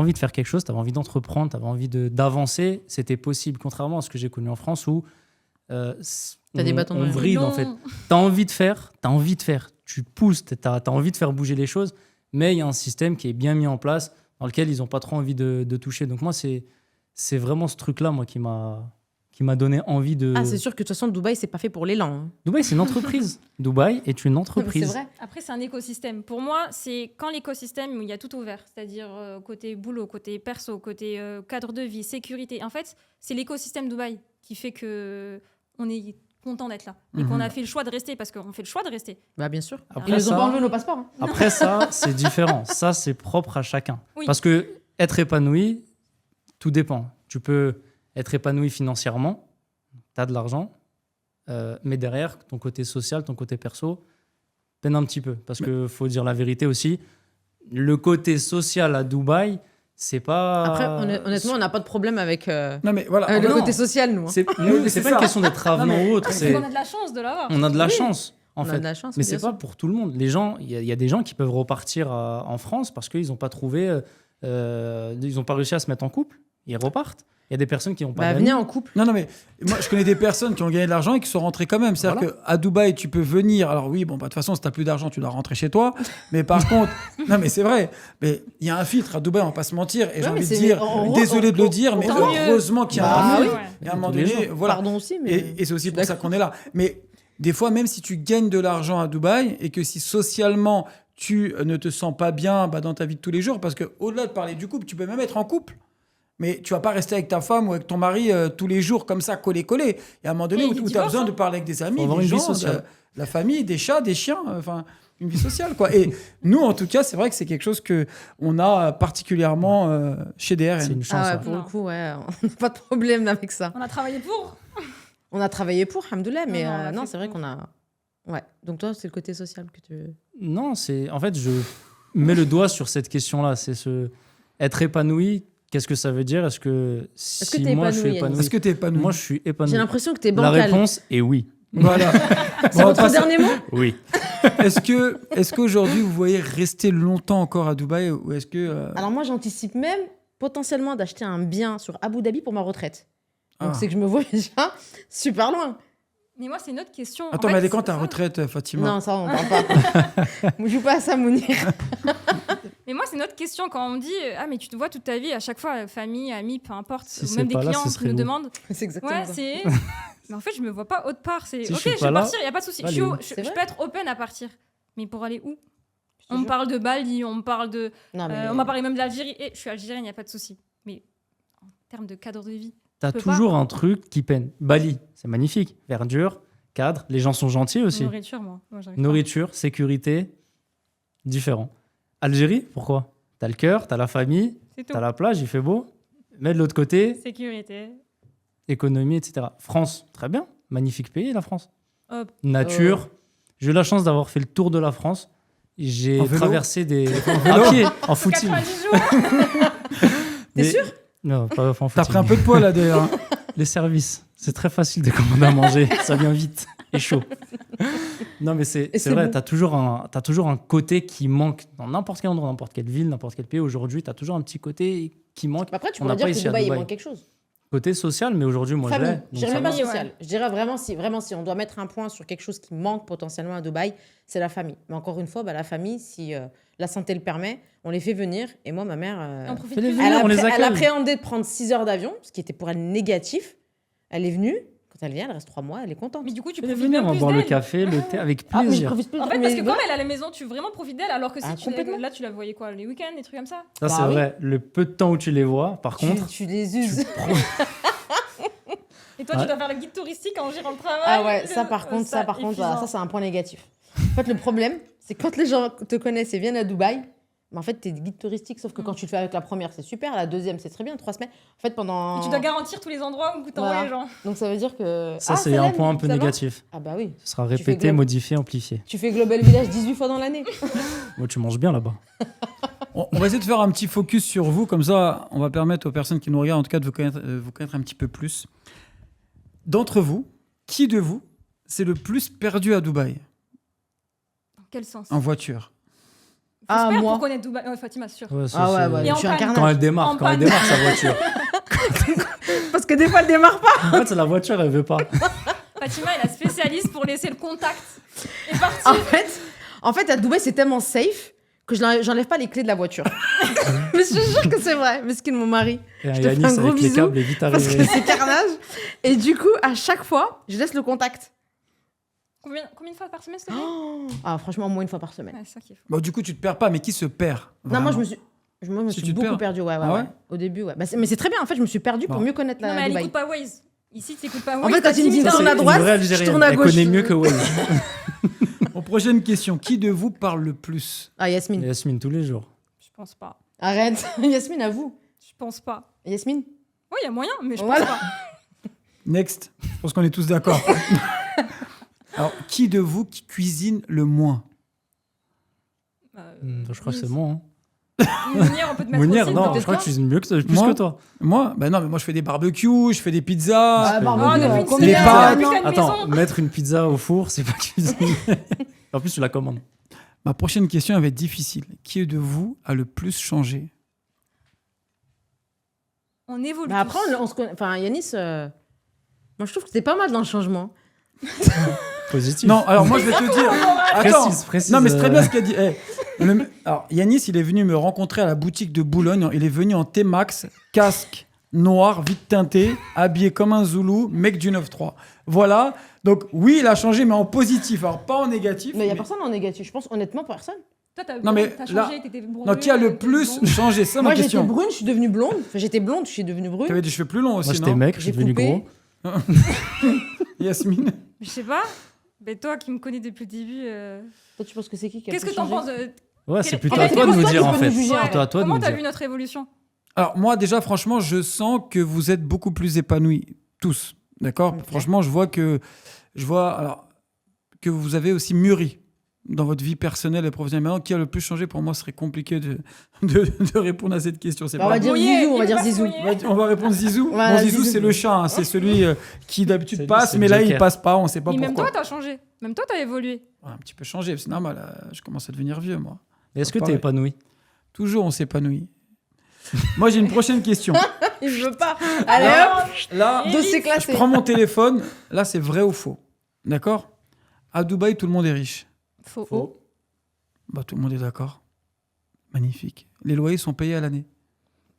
Speaker 1: envie d'entreprendre, tu avais envie d'avancer, c'était possible. Contrairement à ce que j'ai connu en France où
Speaker 4: T'as des bâtons dans
Speaker 1: on
Speaker 4: les roues.
Speaker 1: vrille en
Speaker 3: Non.
Speaker 1: fait. Tu as envie de faire, tu pousses, tu as envie de faire bouger les choses, mais il y a un système qui est bien mis en place dans lequel ils n'ont pas trop envie de toucher. Donc moi, c'est vraiment ce truc-là moi, qui m'a donné envie de...
Speaker 4: Ah, c'est sûr que de toute façon, Dubaï, c'est pas fait pour l'élan. Hein.
Speaker 1: Dubaï, c'est une entreprise. Dubaï est une
Speaker 4: C'est
Speaker 1: entreprise.
Speaker 4: vrai.
Speaker 3: Après, c'est un écosystème. Pour moi, c'est quand l'écosystème où il y a tout ouvert, c'est-à-dire côté boulot, côté perso, côté cadre de vie, sécurité. En fait, c'est l'écosystème Dubaï qui fait que on est content d'être là et qu'on a fait le choix de rester parce qu'on fait le choix de rester.
Speaker 4: Bah, bien sûr.
Speaker 1: Après
Speaker 4: Ils nous ont
Speaker 1: ça-
Speaker 4: pas enlevé nos passeports. Hein.
Speaker 1: Après ça, c'est différent. Ça, c'est propre à chacun.
Speaker 3: Oui.
Speaker 1: Parce que être épanoui, tout dépend. Tu peux être épanoui financièrement, tu as de l'argent, mais derrière, ton côté social, ton côté perso, peine un petit peu. Parce qu'il faut dire la vérité aussi, le côté social à Dubaï, c'est pas...
Speaker 4: Après, honnêtement, on n'a pas de problème avec
Speaker 2: Non, mais voilà.
Speaker 4: le
Speaker 2: en fait,
Speaker 4: côté social, nous. Hein.
Speaker 1: C'est
Speaker 2: mais
Speaker 1: c'est
Speaker 2: c'est
Speaker 1: pas
Speaker 2: ça.
Speaker 1: une question d'être avenant ou autre.
Speaker 3: On a de la chance de l'avoir.
Speaker 1: On a de la
Speaker 4: Oui.
Speaker 1: chance, en
Speaker 4: On a
Speaker 1: fait.
Speaker 4: de la chance.
Speaker 1: Mais
Speaker 4: bien
Speaker 1: c'est
Speaker 4: sûr.
Speaker 1: pas pour tout le monde. Les gens, il y a des gens qui peuvent repartir en France parce qu'ils n'ont pas trouvé, ils n'ont pas réussi à se mettre en couple. Ils repartent. Il y a des personnes qui n'ont pas
Speaker 4: Bah,
Speaker 1: d'amis.
Speaker 4: venez en couple.
Speaker 2: Non, mais moi, je connais des personnes qui ont gagné de l'argent et qui sont rentrées quand même. C'est-à-dire qu'à Dubaï, tu peux venir. Alors, oui, bon, bah, de toute façon, si tu n'as plus d'argent, tu dois rentrer chez toi. Mais par contre, non, mais c'est vrai. Mais il y a un filtre à Dubaï, on va pas se mentir. Et j'ai
Speaker 4: Ouais,
Speaker 2: envie
Speaker 4: mais
Speaker 2: de
Speaker 4: c'est-
Speaker 2: dire, désolé de le
Speaker 4: on-
Speaker 2: dire, mais
Speaker 4: tant mieux.
Speaker 2: heureusement qu'il y a
Speaker 4: Bah
Speaker 2: un
Speaker 4: oui.
Speaker 2: filtre. Et à un moment
Speaker 1: Tous les
Speaker 2: donné, voilà.
Speaker 4: Pardon aussi, mais.
Speaker 2: Et c'est aussi pour ça qu'on est là. Mais des fois, même si tu gagnes de l'argent à Dubaï et que si socialement tu ne te sens pas bien dans ta vie de tous les jours, parce que au-delà de parler du couple, tu peux même être en couple. Mais tu vas pas rester avec ta femme ou avec ton mari tous les jours comme ça, collé. Et à un moment donné
Speaker 3: Et
Speaker 2: où
Speaker 3: il
Speaker 2: tu as
Speaker 3: divorce,
Speaker 2: besoin
Speaker 3: hein.
Speaker 2: de parler avec des amis,
Speaker 1: Faut avoir
Speaker 2: des
Speaker 1: une vie
Speaker 2: gens,
Speaker 1: sociale.
Speaker 2: de la famille, des chats, des chiens, enfin une vie sociale, quoi. Et nous, en tout cas, c'est vrai que c'est quelque chose que on a particulièrement chez DRN.
Speaker 1: C'est une chance.
Speaker 4: Ah ouais,
Speaker 1: ouais.
Speaker 4: pour le
Speaker 3: Non.
Speaker 4: coup, ouais, on n'a pas de problème avec ça.
Speaker 3: On a travaillé pour.
Speaker 4: On a travaillé pour, hamdoulah, mais
Speaker 3: Non, on a
Speaker 4: non,
Speaker 3: fait
Speaker 4: c'est vrai
Speaker 3: pour.
Speaker 4: qu'on a. Ouais. Donc toi, c'est le côté social que tu.
Speaker 1: Non, en fait, je mets le doigt sur cette question-là. C'est être épanoui. Qu'est-ce que ça veut dire? Est-ce que si
Speaker 4: t'es
Speaker 1: moi je suis
Speaker 4: épanoui,
Speaker 1: épanoui,
Speaker 2: Est-ce que tu es épanoui?
Speaker 1: moi je suis épanoui.
Speaker 4: J'ai l'impression que t'es
Speaker 1: La
Speaker 4: bancal.
Speaker 1: réponse est oui.
Speaker 2: Voilà.
Speaker 4: C'est votre dernier mot?
Speaker 1: Oui.
Speaker 2: Est-ce qu'aujourd'hui vous voyez rester longtemps encore à Dubaï ou est-ce que
Speaker 4: Alors moi, j'anticipe même potentiellement d'acheter un bien sur Abu Dhabi pour ma retraite. Donc
Speaker 2: Ah.
Speaker 4: c'est que je me vois déjà super loin.
Speaker 3: Mais moi, c'est une autre question. En
Speaker 2: Attends,
Speaker 3: fait,
Speaker 2: mais elle est quand
Speaker 3: c'est
Speaker 2: ta
Speaker 3: ça.
Speaker 2: retraite, Fatima?
Speaker 4: Non, ça, on parle pas. Je joue pas à ça, Mounir.
Speaker 3: Mais moi, c'est une autre question quand on me dit ah mais tu te vois toute ta vie à chaque fois famille, amis, peu importe,
Speaker 1: Si
Speaker 3: ou
Speaker 1: c'est
Speaker 3: même des
Speaker 1: pas là,
Speaker 3: clients
Speaker 1: ce
Speaker 3: qui
Speaker 1: serait
Speaker 3: nous
Speaker 1: où
Speaker 3: demandent.
Speaker 4: C'est exactement
Speaker 3: Ouais,
Speaker 4: ça.
Speaker 3: c'est. Mais en fait, je me vois pas autre part. C'est
Speaker 1: Si je
Speaker 3: ok,
Speaker 1: suis
Speaker 3: je
Speaker 1: pas
Speaker 3: vais
Speaker 1: là,
Speaker 3: partir, y a pas de souci.
Speaker 1: allez où
Speaker 3: Je
Speaker 4: C'est vrai
Speaker 3: peux être open à partir. Mais pour aller où?
Speaker 4: Je te
Speaker 3: On me
Speaker 4: jure.
Speaker 3: parle de Bali, on me parle de.
Speaker 4: Non, mais
Speaker 3: On m'a parlé même de l'Algérie. Et je suis algérienne, y a pas de souci. Mais en termes de cadre de vie.
Speaker 1: T'as
Speaker 3: peux
Speaker 1: toujours un truc qui peine. Bali, c'est magnifique. Verdure, cadre, les gens sont gentils aussi.
Speaker 3: Nourriture, moi j'arrive pas.
Speaker 1: Nourriture, sécurité, différent. Algérie, pourquoi? T'as le cœur, t'as la famille,
Speaker 3: C'est tout.
Speaker 1: t'as la plage, il fait beau. Mais de l'autre côté,
Speaker 3: Sécurité.
Speaker 1: économie, etc. France, très bien. Magnifique pays, la France.
Speaker 3: Hop.
Speaker 1: Nature. J'ai eu la chance d'avoir fait le tour de la France. J'ai
Speaker 2: En vélo
Speaker 1: traversé des. À pied, en footing.
Speaker 3: 90 jours.
Speaker 1: T'es
Speaker 4: sûr?
Speaker 1: Non, pas en footing.
Speaker 2: T'as pris un peu de poids là d'ailleurs. hein.
Speaker 1: Les services, c'est très facile de commander à manger. Ça vient vite et chaud. Non, mais c'est
Speaker 4: Et c'est
Speaker 1: vrai,
Speaker 4: bon.
Speaker 1: t'as toujours un côté qui manque dans n'importe quel endroit, n'importe quelle ville, n'importe quel pays. Aujourd'hui, t'as toujours un petit côté qui manque.
Speaker 4: Après, tu
Speaker 1: On
Speaker 4: pourrais
Speaker 1: n'a
Speaker 4: dire
Speaker 1: pas
Speaker 4: que
Speaker 1: ici à
Speaker 4: Dubaï, il
Speaker 1: Dubaï.
Speaker 4: manque quelque chose.
Speaker 1: Côté social, mais aujourd'hui, moi,
Speaker 4: Famille.
Speaker 1: je
Speaker 4: Je
Speaker 1: l'ai.
Speaker 4: dirais
Speaker 1: donc
Speaker 4: même
Speaker 1: ça
Speaker 4: pas
Speaker 1: va.
Speaker 3: va.
Speaker 4: social. Je dirais vraiment, si on doit mettre un point sur quelque chose qui manque potentiellement à Dubaï, c'est la famille. Mais encore une fois, la famille, si la santé le permet, on les fait venir. Et moi, ma mère,
Speaker 3: On profite
Speaker 1: Fais-les
Speaker 3: plus.
Speaker 1: venir. on les
Speaker 4: elle
Speaker 1: accueille.
Speaker 4: appréhendait de prendre 6 heures d'avion, ce qui était pour elle négatif. Elle est venue. Quand elle vient, elle reste 3 mois, elle est contente.
Speaker 3: Mais du coup, tu
Speaker 1: Fais-les
Speaker 3: profites
Speaker 1: venir,
Speaker 3: même
Speaker 1: on va
Speaker 3: plus
Speaker 1: boire le
Speaker 3: d'elle.
Speaker 1: café, le thé, avec
Speaker 4: Ah, mais je
Speaker 1: plaisir.
Speaker 4: profite plus.
Speaker 3: En fait,
Speaker 4: mais
Speaker 3: parce que
Speaker 4: voilà.
Speaker 3: comme elle est à la maison, tu vraiment profites d'elle. Alors que si
Speaker 4: Ah,
Speaker 3: tu
Speaker 4: complètement.
Speaker 3: là, tu la voyais quoi, les week-ends, des trucs comme ça.
Speaker 1: Ça, c'est
Speaker 4: Bah oui.
Speaker 1: vrai. Le peu de temps où tu les vois, par contre,
Speaker 4: tu les uses.
Speaker 3: Et toi,
Speaker 1: Ouais.
Speaker 3: tu dois faire le guide touristique en gérant le travail.
Speaker 4: Ah ouais, ça par contre,
Speaker 3: épuisant.
Speaker 4: ça c'est un point négatif. En fait, le problème, c'est quand les gens te connaissent et viennent à Dubaï, mais en fait, t'es guide touristique, sauf que quand tu le fais avec la première, c'est super, la deuxième, c'est très bien, 3 semaines. En fait, pendant.
Speaker 3: Et tu dois garantir tous les endroits où t'envoies
Speaker 4: Voilà.
Speaker 3: les gens.
Speaker 4: Donc ça veut dire que.
Speaker 1: ça,
Speaker 4: Ah,
Speaker 1: c'est un
Speaker 4: Salem,
Speaker 1: point un peu
Speaker 4: ça va
Speaker 1: négatif.
Speaker 4: Ah bah oui.
Speaker 1: Ce sera
Speaker 4: fais
Speaker 1: répété,
Speaker 4: globe.
Speaker 1: modifié, amplifié.
Speaker 4: Tu fais Global Village 18 fois dans l'année.
Speaker 1: Moi, tu manges bien là-bas.
Speaker 2: On va essayer de faire un petit focus sur vous, comme ça on va permettre aux personnes qui nous regardent en tout cas de vous connaître un petit peu plus. D'entre vous, qui de vous s'est le plus perdu à Dubaï
Speaker 3: Dans quel sens
Speaker 2: en voiture?
Speaker 3: Faut se perdre
Speaker 4: moi.
Speaker 3: pour connaître Dubaï. Ouais, Fatima, c'est sûr.
Speaker 1: Ouais, ça,
Speaker 4: Ah ouais,
Speaker 1: c'est-
Speaker 4: ouais,
Speaker 3: Et en
Speaker 4: je suis un
Speaker 3: panne.
Speaker 1: Quand
Speaker 4: carnage.
Speaker 1: elle démarre,
Speaker 3: En
Speaker 1: quand elle
Speaker 3: panne.
Speaker 1: démarre sa voiture.
Speaker 4: Parce que des fois, elle démarre pas.
Speaker 1: En fait, la voiture, elle veut pas.
Speaker 3: Fatima est la spécialiste pour laisser le contact et partir.
Speaker 4: En fait, à Dubaï, c'est tellement safe que j'enlève pas les clés de la voiture. Mais je te jure que c'est vrai. Mesquine, mon mari.
Speaker 1: Et
Speaker 4: Je te fais
Speaker 1: Yanis,
Speaker 4: un gros
Speaker 1: avec les
Speaker 4: bisou,
Speaker 1: câbles, est vite
Speaker 4: Parce que
Speaker 1: arrivé.
Speaker 4: c'est carnage. Et du coup, à chaque fois, je laisse le contact.
Speaker 3: Combien de fois par semaine, s'il te plaît
Speaker 4: Ah, franchement, au moins une fois par semaine.
Speaker 3: Ouais, c'est ça qu'il faut.
Speaker 2: Bon, du coup, tu te perds pas, mais qui se perd
Speaker 4: Non, moi,
Speaker 2: vraiment
Speaker 4: je me
Speaker 2: Si
Speaker 4: suis
Speaker 2: tu te
Speaker 4: beaucoup
Speaker 2: perds.
Speaker 4: perdue. Ouais,
Speaker 2: Ah ouais
Speaker 4: ouais. Au début, ouais. Mais c'est très bien. En fait, je me suis perdue pour
Speaker 2: Bon.
Speaker 4: mieux connaître
Speaker 3: Non,
Speaker 4: la
Speaker 3: mais elle
Speaker 4: Dubaï.
Speaker 3: écoute pas Waze. Ici, tu n'écoutes pas Waze.
Speaker 4: En fait, quand il me dit
Speaker 3: t'as
Speaker 4: tourne
Speaker 3: mis
Speaker 4: à
Speaker 3: dans-
Speaker 4: droite,
Speaker 1: C'est une vraie
Speaker 4: je
Speaker 1: Algérienne.
Speaker 4: tourne à
Speaker 1: Elle
Speaker 4: gauche.
Speaker 1: connaît mieux que Waze.
Speaker 2: Bon, prochaine question. Qui de vous parle le plus?
Speaker 4: Ah, Yasmine.
Speaker 1: Yasmine, tous les jours.
Speaker 3: Je pense pas.
Speaker 4: Arrête. Yasmine, à vous.
Speaker 3: Je pense pas.
Speaker 4: Yasmine.
Speaker 3: Oui, il y a moyen, mais je
Speaker 4: Voilà.
Speaker 3: pense pas.
Speaker 2: Next. Je pense qu'on est tous d'accord. Alors, qui de vous qui cuisine le moins?
Speaker 1: Je crois que c'est moi. Hein.
Speaker 3: Mounière, on peut te mettre
Speaker 1: Mounir,
Speaker 3: aussi,
Speaker 1: non,
Speaker 3: peut-être
Speaker 1: je crois
Speaker 3: pas.
Speaker 1: que tu cuisines mieux que plus
Speaker 2: Moi
Speaker 1: que toi.
Speaker 2: Moi? Ben non, mais moi je fais des barbecues, je fais des pizzas.
Speaker 4: Ah, barbecue,
Speaker 3: Oh,
Speaker 4: ouais,
Speaker 3: depuis
Speaker 2: les
Speaker 3: une
Speaker 2: pâtes.
Speaker 3: semaine, putain de
Speaker 1: Attends,
Speaker 3: maison.
Speaker 1: mettre une pizza au four, c'est pas cuisiner. En plus, tu la commandes.
Speaker 2: Ma prochaine question elle va être difficile. Qui de vous a le plus changé?
Speaker 3: On évolue.
Speaker 4: Mais après,
Speaker 3: tous.
Speaker 4: on se connaît. Enfin, Yanis, moi, je trouve que t'es pas mal dans le changement.
Speaker 1: Positif.
Speaker 2: Non, alors moi je vais te dire. Attends.
Speaker 1: Précise.
Speaker 2: Non, mais c'est très bien ce qu'elle dit. Alors, Yanis, il est venu me rencontrer à la boutique de Boulogne. Il est venu en T-Max, casque noir, vite teinté, habillé comme un Zoulou, mec du 9-3. Voilà. Donc, oui, il a changé, mais en positif. Alors, pas en négatif.
Speaker 4: Mais il y a personne en négatif. Je pense honnêtement personne.
Speaker 3: Toi, t'as
Speaker 2: Non, mais
Speaker 3: t'as
Speaker 2: là-
Speaker 3: changé, t'étais brûlée.
Speaker 2: Non, qui a le plus changé? C'est ça ma
Speaker 4: Moi, j'étais
Speaker 2: question.
Speaker 4: brune, je suis devenue blonde. Enfin, j'étais blonde, je suis devenue brune.
Speaker 2: T'avais des cheveux plus longs aussi,
Speaker 1: Moi, j'étais
Speaker 2: non
Speaker 1: mec, je suis
Speaker 4: J'ai
Speaker 1: devenu
Speaker 4: coupé.
Speaker 1: gros.
Speaker 2: Yasmine.
Speaker 3: Je sais pas. Mais toi qui me connais depuis le début.
Speaker 4: Toi, tu penses que c'est qui a
Speaker 3: Qu'est-ce
Speaker 4: le
Speaker 3: que
Speaker 4: plus
Speaker 3: t'en
Speaker 4: changé
Speaker 3: penses
Speaker 1: Ouais, c'est
Speaker 3: Quel-
Speaker 1: plutôt
Speaker 3: En
Speaker 1: à
Speaker 3: fait,
Speaker 1: toi de
Speaker 3: c'est
Speaker 1: nous
Speaker 3: toi
Speaker 1: dire,
Speaker 3: qui
Speaker 1: en
Speaker 3: peux
Speaker 1: fait.
Speaker 3: nous juger.
Speaker 1: C'est plutôt à toi de
Speaker 3: Comment
Speaker 1: nous
Speaker 3: t'as
Speaker 1: dire.
Speaker 3: vu notre évolution
Speaker 2: Alors, moi, déjà, franchement, je sens que vous êtes beaucoup plus épanouis, tous. D'accord?
Speaker 4: Ok.
Speaker 2: Franchement, je vois que vous avez aussi mûri dans votre vie personnelle et professionnelle. Maintenant, qui a le plus changé? Pour moi, ce serait compliqué de répondre à cette question. C'est
Speaker 4: Bah, on
Speaker 2: pas
Speaker 4: va dire
Speaker 3: Mouillé,
Speaker 4: Zizou, on
Speaker 3: il
Speaker 4: va
Speaker 3: veut
Speaker 4: dire
Speaker 3: pas se
Speaker 4: Zizou.
Speaker 3: mouiller.
Speaker 2: On va répondre Zizou.
Speaker 4: Voilà,
Speaker 2: Bon, Zizou,
Speaker 4: Zizou.
Speaker 2: c'est le chat. Hein. C'est celui qui d'habitude
Speaker 1: C'est lui,
Speaker 2: passe,
Speaker 1: c'est
Speaker 2: mais
Speaker 1: le
Speaker 2: là, il
Speaker 1: joker.
Speaker 2: passe pas. On sait pas
Speaker 3: Mais même
Speaker 2: pourquoi.
Speaker 3: toi, t'as changé. Même toi, t'as évolué.
Speaker 2: Ouais, un petit peu changé. C'est normal. Je commence à devenir vieux, moi.
Speaker 1: Est-ce que
Speaker 2: Pareil.
Speaker 1: t'es épanoui?
Speaker 2: Toujours, on s'épanouit. Moi, j'ai une prochaine question.
Speaker 4: Il veut pas. Allez hop,
Speaker 2: Là,
Speaker 4: dossier
Speaker 2: je
Speaker 4: classé.
Speaker 2: prends mon téléphone. Là, c'est vrai ou faux. D'accord? À Dubaï, tout le monde est riche.
Speaker 3: Faux.
Speaker 1: Faux.
Speaker 2: Bah, tout le monde est d'accord. Magnifique. Les loyers sont payés à l'année.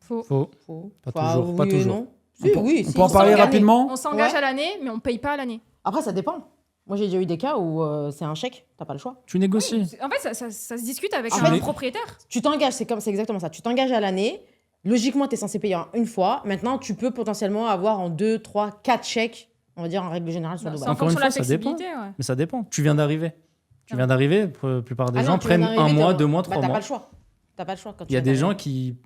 Speaker 3: Faux.
Speaker 1: Faux.
Speaker 4: Faux.
Speaker 1: Pas
Speaker 4: Enfin,
Speaker 1: toujours,
Speaker 4: oui
Speaker 1: pas
Speaker 4: et
Speaker 1: toujours.
Speaker 4: non. Si, oui,
Speaker 2: On
Speaker 4: si,
Speaker 2: peut en
Speaker 4: ils
Speaker 2: parler
Speaker 4: sont gagnés.
Speaker 2: rapidement.
Speaker 3: On s'engage
Speaker 4: Ouais.
Speaker 3: à l'année, mais on paye pas à l'année.
Speaker 4: Après, ça dépend. Moi, j'ai déjà eu des cas où c'est un chèque, t'as pas le choix.
Speaker 1: Tu négocies.
Speaker 3: En fait, ça se discute avec
Speaker 4: En
Speaker 3: un
Speaker 4: fait-
Speaker 3: propriétaire.
Speaker 4: Tu t'engages, c'est exactement ça. Tu t'engages à l'année. Logiquement, tu es censé payer en une fois. Maintenant, tu peux potentiellement avoir en 2, 3, 4 chèques, on va dire en règle générale, sur
Speaker 3: C'est
Speaker 4: Dubaï.
Speaker 3: en
Speaker 1: Encore
Speaker 3: fonction
Speaker 1: une
Speaker 3: de la
Speaker 1: fois, ça dépend.
Speaker 3: flexibilité. Ouais.
Speaker 1: Mais ça dépend. Tu viens d'arriver. Tu
Speaker 3: Ah.
Speaker 1: viens d'arriver. La plupart des
Speaker 4: Ah
Speaker 1: gens
Speaker 4: non, tu viens
Speaker 1: prennent
Speaker 4: d'arriver,
Speaker 1: un mois,
Speaker 4: t'as-
Speaker 1: 2 mois,
Speaker 4: bah,
Speaker 1: 3
Speaker 4: t'as
Speaker 1: mois.
Speaker 4: pas le choix. T'as pas le choix quand tu
Speaker 1: Il y a
Speaker 4: viens
Speaker 1: des gens
Speaker 4: d'arriver.
Speaker 1: qui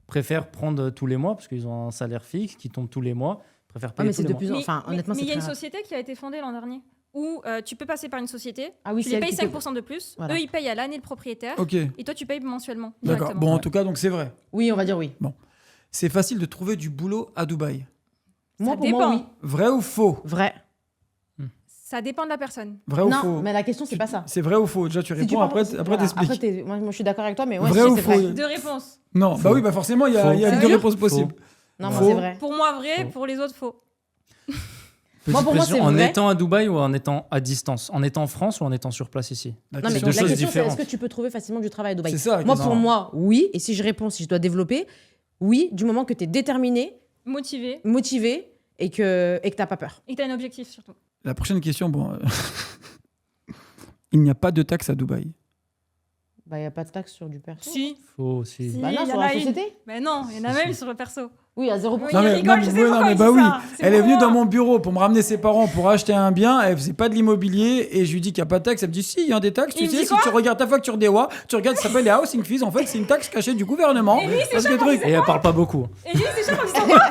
Speaker 1: préfèrent prendre tous les mois parce qu'ils ont un salaire fixe qui tombe tous les mois. Préfèrent
Speaker 4: Ouais,
Speaker 1: payer
Speaker 4: mais
Speaker 1: tous
Speaker 4: c'est
Speaker 1: les
Speaker 4: de
Speaker 1: mois.
Speaker 4: plus en enfin, honnêtement,
Speaker 3: mais
Speaker 4: c'est
Speaker 3: il y a une
Speaker 4: très rare.
Speaker 3: société qui a été fondée l'an dernier où tu peux passer par une société,
Speaker 4: Ah oui,
Speaker 3: tu
Speaker 4: c'est
Speaker 3: les
Speaker 4: elle
Speaker 3: payes
Speaker 4: qui te-
Speaker 3: 5% de plus,
Speaker 4: Voilà.
Speaker 3: eux ils payent à l'année le propriétaire
Speaker 2: Ok,
Speaker 3: et toi tu payes mensuellement.
Speaker 2: d'accord.
Speaker 3: directement.
Speaker 2: Bon, en
Speaker 1: Ouais.
Speaker 2: tout cas, donc c'est vrai.
Speaker 4: Oui, on va dire oui.
Speaker 2: C'est facile de trouver du boulot à Dubaï.
Speaker 4: Moi,
Speaker 3: Ça
Speaker 4: pour moi,
Speaker 3: dépend.
Speaker 4: oui.
Speaker 2: Vrai ou faux?
Speaker 4: Vrai.
Speaker 3: Ça dépend de la personne.
Speaker 2: Vrai ou
Speaker 4: Non,
Speaker 2: faux?
Speaker 4: mais la question, c'est pas ça.
Speaker 2: C'est vrai ou faux? Déjà, tu
Speaker 4: Si
Speaker 2: réponds,
Speaker 4: parles-
Speaker 2: après
Speaker 4: voilà,
Speaker 2: t'expliques.
Speaker 4: moi, je suis d'accord avec toi, mais ouais,
Speaker 2: Vrai
Speaker 4: si,
Speaker 2: ou
Speaker 4: c'est
Speaker 2: faux?
Speaker 4: vrai.
Speaker 3: Deux réponses.
Speaker 2: Non, bah
Speaker 1: Faux.
Speaker 2: oui, bah forcément, il y a
Speaker 1: Faux.
Speaker 2: il y a
Speaker 4: Ça
Speaker 2: deux
Speaker 4: veut dire
Speaker 2: réponses possibles.
Speaker 4: Non, moi,
Speaker 2: Faux.
Speaker 4: c'est vrai.
Speaker 3: Pour moi vrai,
Speaker 1: Faux.
Speaker 3: pour les autres faux.
Speaker 4: Moi, pour moi,
Speaker 1: Petite
Speaker 4: c'est
Speaker 1: en
Speaker 4: vrai.
Speaker 1: étant à Dubaï ou en étant à distance? En étant en France ou en étant sur place ici?
Speaker 2: La
Speaker 4: Non, mais
Speaker 1: C'est
Speaker 2: question,
Speaker 1: deux
Speaker 4: la
Speaker 1: choses
Speaker 4: question, c'est est-ce
Speaker 1: différentes.
Speaker 4: que tu peux trouver facilement du travail à Dubaï?
Speaker 2: c'est ça. la
Speaker 4: Moi,
Speaker 2: question.
Speaker 4: pour moi, oui. Et si je réponds, si je dois développer, oui, du moment que tu es déterminé,
Speaker 3: Motivé
Speaker 4: motivé et que tu n'as pas peur.
Speaker 3: et que tu as un objectif surtout.
Speaker 2: La prochaine question, bon. Il n'y a pas de taxe à Dubaï.
Speaker 4: Bah, il n'y a pas de taxe sur du perso.
Speaker 3: Si.
Speaker 1: Faux aussi.
Speaker 3: Si.
Speaker 4: Bah non,
Speaker 3: il y
Speaker 4: sur
Speaker 3: en
Speaker 4: la
Speaker 3: a une.
Speaker 4: société.
Speaker 3: Mais non, il y en a même sur le perso.
Speaker 4: Oui, à 0%.
Speaker 3: Oui,
Speaker 2: Non,
Speaker 3: il
Speaker 2: mais-
Speaker 3: rigole,
Speaker 2: non,
Speaker 3: je
Speaker 2: mais-
Speaker 3: sais
Speaker 2: ouais,
Speaker 3: pourquoi
Speaker 2: non, mais
Speaker 3: il
Speaker 2: bah
Speaker 3: dit
Speaker 2: oui.
Speaker 3: ça. C'est
Speaker 2: Elle est
Speaker 3: pour
Speaker 2: venue
Speaker 3: moi.
Speaker 2: dans mon bureau pour me ramener ses parents pour acheter un bien. Elle faisait pas de l'immobilier et je lui dis qu'il n'y a pas de taxe. Elle me dit si, il y a des taxes.
Speaker 3: Il
Speaker 2: Tu
Speaker 3: me
Speaker 2: sais,
Speaker 3: dit
Speaker 2: si
Speaker 3: quoi
Speaker 2: tu regardes ta facture d'EWA, tu regardes, ça s'appelle les housing fees. En fait, c'est une taxe cachée du gouvernement.
Speaker 3: Et lui, c'est
Speaker 2: Parce que
Speaker 3: ça,
Speaker 2: truc.
Speaker 1: Et elle parle pas beaucoup.
Speaker 3: Et lui, c'est cher en disant quoi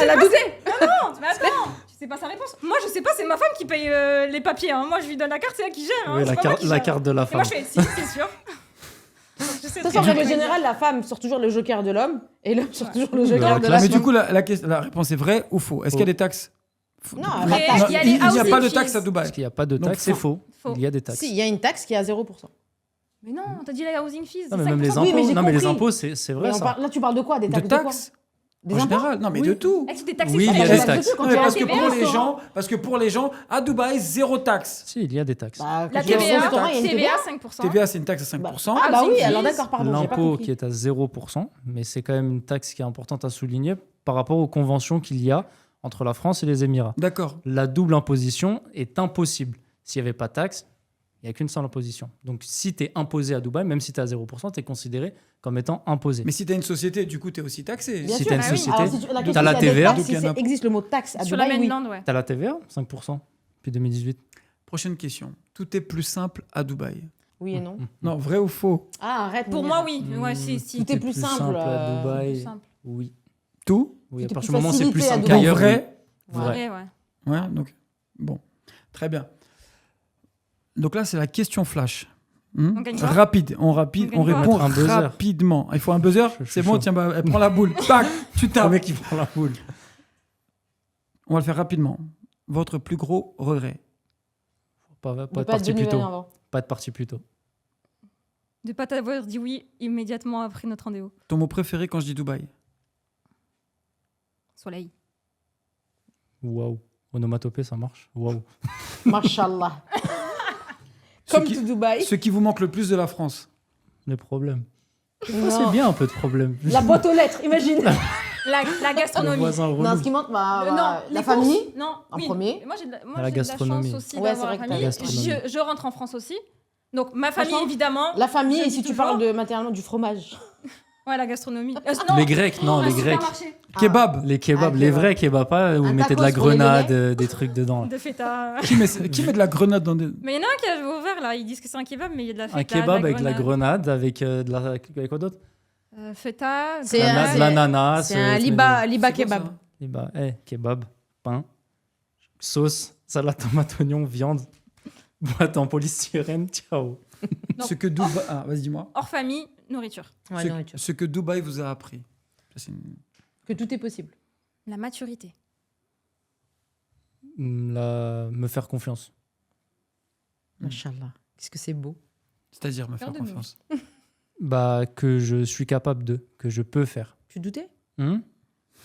Speaker 4: Elle a douté.
Speaker 3: Non, mais attends, tu sais pas sa réponse. Moi, je sais pas, c'est ma femme qui paye les papiers. Hein. Moi, je lui donne la carte, c'est elle qui gère. Hein.
Speaker 1: Oui,
Speaker 3: C'est
Speaker 1: la
Speaker 3: pas moi
Speaker 1: carte,
Speaker 3: qui
Speaker 1: la
Speaker 3: gère.
Speaker 1: carte de la
Speaker 3: Et moi,
Speaker 1: femme.
Speaker 3: je fais si, c'est sûr. Donc, je sais
Speaker 4: De toute
Speaker 3: très
Speaker 4: façon, en
Speaker 3: bien
Speaker 4: règle
Speaker 3: comment
Speaker 4: générale, la femme sort toujours le joker de l'homme et l'homme sort
Speaker 3: Ouais.
Speaker 4: toujours le
Speaker 1: Mais
Speaker 4: joker
Speaker 1: la
Speaker 4: de
Speaker 1: classe-
Speaker 4: la
Speaker 2: Mais du
Speaker 4: femme.
Speaker 2: coup, la réponse est vraie ou faux? Est-ce qu'il y a des taxes?
Speaker 4: Non,
Speaker 3: il
Speaker 4: la
Speaker 3: y a-
Speaker 4: taxe.
Speaker 3: il y a
Speaker 2: il
Speaker 3: les
Speaker 2: n'y a
Speaker 3: housing
Speaker 2: pas de
Speaker 3: fees.
Speaker 2: taxe à Dubaï.
Speaker 1: Parce qu'il n'y a pas de
Speaker 2: Donc,
Speaker 1: taxe, c'est
Speaker 2: faux.
Speaker 1: faux.
Speaker 3: Faux.
Speaker 1: Il y a des taxes.
Speaker 4: Si, il y a une taxe qui est à 0%.
Speaker 3: Mais non, t'as dit la housing fees.
Speaker 1: Non, mais
Speaker 3: c'est
Speaker 1: même les
Speaker 3: 5%.
Speaker 1: impôts,
Speaker 4: Oui, mais j'ai
Speaker 1: non, mais les
Speaker 4: compris.
Speaker 1: impôts, c'est vrai
Speaker 4: Mais
Speaker 1: ça.
Speaker 4: là, tu parles de quoi? Des
Speaker 2: De
Speaker 4: taxes de quoi?
Speaker 2: taxes?
Speaker 4: Des
Speaker 2: En
Speaker 4: impôts?
Speaker 2: général, non, mais
Speaker 4: Oui.
Speaker 2: de tout.
Speaker 3: Est-ce que t'es taxé
Speaker 1: Oui,
Speaker 3: sur
Speaker 1: il y a
Speaker 3: les
Speaker 1: des
Speaker 3: gens
Speaker 1: taxes.
Speaker 4: Quand
Speaker 2: Non,
Speaker 4: tu
Speaker 2: mais
Speaker 4: vas
Speaker 2: parce
Speaker 4: à
Speaker 2: que
Speaker 4: la
Speaker 2: pour
Speaker 4: TVA,
Speaker 2: les gens, à Dubaï, zéro taxe.
Speaker 1: Si, il y a des taxes.
Speaker 4: Bah, quand
Speaker 3: La
Speaker 4: tu vas au
Speaker 3: TVA,
Speaker 4: restaurant, il y a une
Speaker 3: TVA
Speaker 4: TVA.
Speaker 3: 5%.
Speaker 2: TVA, c'est une taxe à 5%.
Speaker 4: Ah bah oui,
Speaker 3: Housing
Speaker 4: alors
Speaker 3: fees.
Speaker 4: d'accord, pardon, j'ai pas
Speaker 1: L'impôt
Speaker 4: compris.
Speaker 1: qui est à 0%, mais c'est quand même une taxe qui est importante à souligner par rapport aux conventions qu'il y a entre la France et les Émirats.
Speaker 2: D'accord.
Speaker 1: La double imposition est impossible. S'il n'y avait pas de taxe, il n'y a qu'une seule imposition. Donc si tu es imposé à Dubaï, même si tu es à 0%, tu es considéré comme étant imposé.
Speaker 2: Mais si tu as une société, du coup, tu es aussi taxé.
Speaker 4: Bien
Speaker 1: Si
Speaker 4: sûr.
Speaker 1: t'as une
Speaker 3: Ah oui.
Speaker 1: société,
Speaker 4: Alors, si tu- la question,
Speaker 1: t'as la
Speaker 4: s'il y a des
Speaker 1: TVA.
Speaker 4: taxes,
Speaker 2: Donc,
Speaker 4: si
Speaker 2: il y en a-
Speaker 4: existe le mot taxe à
Speaker 3: Sur la
Speaker 4: Dubaï, oui.
Speaker 3: mainland, ouais.
Speaker 1: tu as la TVA, 5%, depuis 2018.
Speaker 2: Prochaine question. Tout est plus simple à Dubaï.
Speaker 4: Oui et non.
Speaker 2: Non, vrai ou faux?
Speaker 4: Ah, arrête.
Speaker 3: Pour
Speaker 4: Mounira.
Speaker 3: moi, oui. Ouais, si, si.
Speaker 4: Tout est plus simple,
Speaker 1: à Dubaï.
Speaker 3: Plus simple.
Speaker 1: Oui.
Speaker 2: Tout?
Speaker 1: Oui, à
Speaker 4: Tout est
Speaker 1: partir
Speaker 4: plus
Speaker 1: du moment où c'est plus
Speaker 4: facilité à
Speaker 1: simple
Speaker 4: Dubaï.
Speaker 2: Donc,
Speaker 1: qu'ailleurs.
Speaker 2: vrai?
Speaker 1: oui. Vrai.
Speaker 3: Ouais, ouais.
Speaker 2: Ouais, donc, bon. Très bien. Donc là, c'est la question flash.
Speaker 3: On gagne quoi
Speaker 2: Rapide, on
Speaker 3: On gagne quoi
Speaker 2: répond
Speaker 1: Mettre un buzzer.
Speaker 2: rapidement. Il faut un buzzer.
Speaker 1: Je suis
Speaker 2: C'est bon,
Speaker 1: chaud.
Speaker 2: tiens, bah, elle prend la boule. Tac, tu
Speaker 1: Le
Speaker 2: tapes.
Speaker 1: mec qui prend la boule.
Speaker 2: On va le faire rapidement. Votre plus gros regret.
Speaker 1: Pas
Speaker 4: De
Speaker 1: de
Speaker 4: pas être
Speaker 1: parti
Speaker 4: venu
Speaker 1: plus tôt.
Speaker 4: bien avant.
Speaker 1: Pas de parti plus tôt.
Speaker 3: De pas t'avoir dit oui immédiatement après notre rendez-vous.
Speaker 2: Ton mot préféré quand je dis Dubaï?
Speaker 3: Soleil.
Speaker 1: Waouh. Onomatopée, ça marche. Waouh.
Speaker 4: Mashallah.
Speaker 2: Ce
Speaker 4: Comme
Speaker 2: qui-
Speaker 4: tout Dubaï.
Speaker 2: Ce qui vous manque le plus de la France?
Speaker 1: Les problèmes.
Speaker 4: Non.
Speaker 1: C'est bien un peu de problème.
Speaker 4: La boîte aux lettres, imagine.
Speaker 3: La
Speaker 1: Le
Speaker 3: gastronomie.
Speaker 1: voisin relou.
Speaker 4: Non, ce qui manque, bah,
Speaker 3: Non,
Speaker 4: la
Speaker 3: les
Speaker 4: famille.
Speaker 3: courses, non,
Speaker 4: en
Speaker 3: oui.
Speaker 4: premier.
Speaker 3: Et moi, j'ai de la, moi,
Speaker 1: La
Speaker 3: j'ai de la
Speaker 1: gastronomie.
Speaker 3: chance aussi
Speaker 4: Ouais,
Speaker 3: d'avoir
Speaker 4: c'est
Speaker 3: la
Speaker 4: vrai que t'as
Speaker 3: famille.
Speaker 1: la gastronomie.
Speaker 3: Je rentre en France aussi. Donc, ma famille,
Speaker 4: Franchement,
Speaker 3: évidemment.
Speaker 4: La famille,
Speaker 3: Je
Speaker 4: et
Speaker 3: dis
Speaker 4: si tu
Speaker 3: toujours.
Speaker 4: parles de matériellement du fromage.
Speaker 3: Ouais, la gastronomie.
Speaker 1: Les Grecs, non,
Speaker 3: un
Speaker 1: les Grecs.
Speaker 3: supermarché
Speaker 2: Kebab.
Speaker 1: Les kebabs,
Speaker 4: Ah,
Speaker 1: les
Speaker 4: kebab.
Speaker 1: vrais kebabs, pas où vous
Speaker 4: Un
Speaker 1: mettez de la
Speaker 4: tacos pour les
Speaker 1: grenade, des trucs dedans. là.
Speaker 3: de feta.
Speaker 2: Qui met de la grenade dans des...
Speaker 3: Mais il y en a un qui a ouvert là. Ils disent que c'est un kebab, mais il y a de la feta.
Speaker 1: Un kebab
Speaker 3: de
Speaker 1: avec de la grenade, avec de la. Avec quoi d'autre
Speaker 3: Feta.
Speaker 4: C'est
Speaker 3: grenade.
Speaker 4: un-
Speaker 1: De l'ananas.
Speaker 4: C'est un liba
Speaker 2: C'est quoi,
Speaker 4: kebab.
Speaker 2: ça?
Speaker 1: Liba, kebab, pain, sauce, salade, tomate, oignon, viande, boîte en polystyrène, ciao.
Speaker 3: Non.
Speaker 2: Ce que Dubaï... Ah, vas-y, dis-moi.
Speaker 3: Hors famille, nourriture.
Speaker 4: Ouais, nourriture.
Speaker 2: Ce que Dubaï vous a appris. Ça, c'est une-
Speaker 4: Que tout est possible.
Speaker 3: La maturité.
Speaker 1: Me faire confiance.
Speaker 4: Mashallah. Qu'est-ce que c'est beau.
Speaker 2: C'est-à-dire me
Speaker 3: Faire
Speaker 2: faire
Speaker 3: de
Speaker 2: confiance.
Speaker 1: Bah, que je suis capable de, que je peux faire.
Speaker 4: Tu doutais?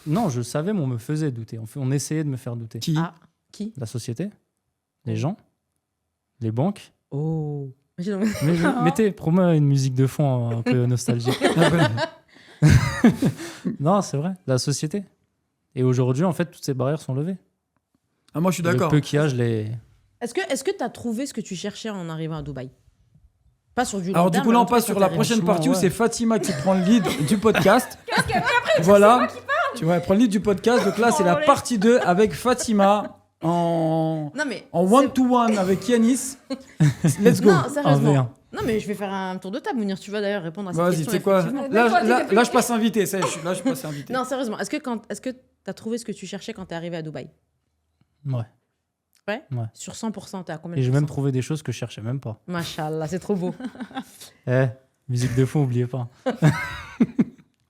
Speaker 1: Non, je savais, mais on me faisait douter. On essayait de me faire douter.
Speaker 2: Qui?
Speaker 4: Ah. Qui?
Speaker 1: La société, les gens, les banques,
Speaker 4: Oh.
Speaker 1: Mettez, promets une musique de fond un peu nostalgique. Non, c'est vrai, la société. Et aujourd'hui, en fait, toutes ces barrières sont levées.
Speaker 2: Ah, moi, je suis d'accord.
Speaker 1: Le peu qu'il y a, je les...
Speaker 4: Est-ce que tu as trouvé ce que tu cherchais en arrivant à Dubaï? Pas sur du long
Speaker 2: Alors, du
Speaker 4: terme,
Speaker 2: coup, là,
Speaker 4: mais en
Speaker 2: on
Speaker 4: tout cas,
Speaker 2: passe sur
Speaker 4: quand
Speaker 2: la
Speaker 4: t'arrives.
Speaker 2: prochaine partie où
Speaker 1: ouais.
Speaker 2: c'est Fatima qui prend le lead du podcast. Voilà. Tu vois, elle prend le lead du podcast. Donc là, c'est la partie 2 avec Fatima en
Speaker 4: Non, mais.
Speaker 2: one-to-one avec Yanis. Let's go.
Speaker 4: Non,
Speaker 1: En
Speaker 4: sérieusement.
Speaker 1: V1.
Speaker 4: Non, mais je vais faire un tour de table, Mounir. Tu vas d'ailleurs répondre à cette
Speaker 2: Vas-y,
Speaker 4: question.
Speaker 2: tu sais quoi
Speaker 4: effectivement.
Speaker 2: là, je passe invité. Ça y est, là, je passe invité.
Speaker 4: Non, sérieusement. Est-ce que tu as trouvé ce que tu cherchais quand tu es arrivé à Dubaï?
Speaker 1: Ouais.
Speaker 4: Ouais. Sur 100%, tu es à combien de
Speaker 1: Et j'ai même
Speaker 4: pourcents?
Speaker 1: trouvé des choses que je cherchais même pas.
Speaker 4: Machallah, c'est trop beau.
Speaker 1: Musique de fond, oubliez pas.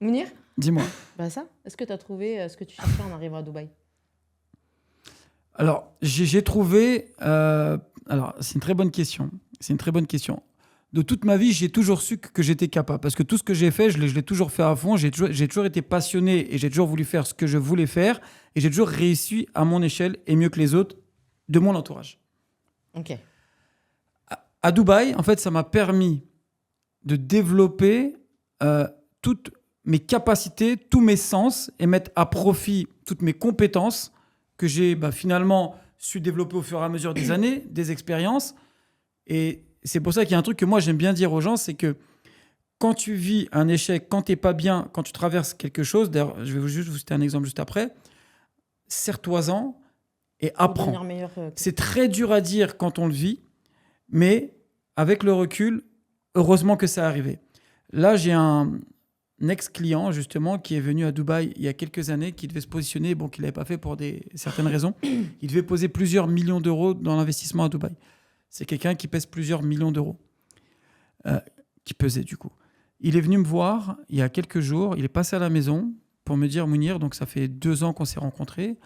Speaker 4: Mounir?
Speaker 2: Dis-moi.
Speaker 4: Bah ça. Est-ce que tu as trouvé ce que tu cherchais en arrivant à Dubaï?
Speaker 2: Alors, j'ai trouvé... alors, c'est une très bonne question. C'est une très bonne question. De toute ma vie, j'ai toujours su que j'étais capable. Parce que tout ce que j'ai fait, je l'ai toujours fait à fond. J'ai toujours été passionné et j'ai toujours voulu faire ce que je voulais faire. Et j'ai toujours réussi à mon échelle et mieux que les autres de mon entourage.
Speaker 4: Ok.
Speaker 2: À Dubaï, en fait, ça m'a permis de développer toutes mes capacités, tous mes sens et mettre à profit toutes mes compétences que j'ai finalement su développer au fur et à mesure des années, des expériences. Et c'est pour ça qu'il y a un truc que moi j'aime bien dire aux gens, c'est que quand tu vis un échec, quand tu n'es pas bien, quand tu traverses quelque chose, d'ailleurs, je vais juste vous citer un exemple juste après, serre-toi-en et
Speaker 4: Pour
Speaker 2: apprends.
Speaker 4: devenir meilleur que-
Speaker 2: C'est très dur à dire quand on le vit, mais avec le recul, heureusement que ça est arrivé. Là, j'ai un ex-client, justement, qui est venu à Dubaï il y a quelques années, qui devait se positionner, bon, qu'il n'avait pas fait pour certaines raisons. Il devait poser plusieurs millions d'euros dans l'investissement à Dubaï. C'est quelqu'un qui pèse plusieurs millions d'euros. Qui pesait, du coup. Il est venu me voir il y a quelques jours. Il est passé à la maison pour me dire, Mounir, donc ça fait 2 ans qu'on s'est rencontrés.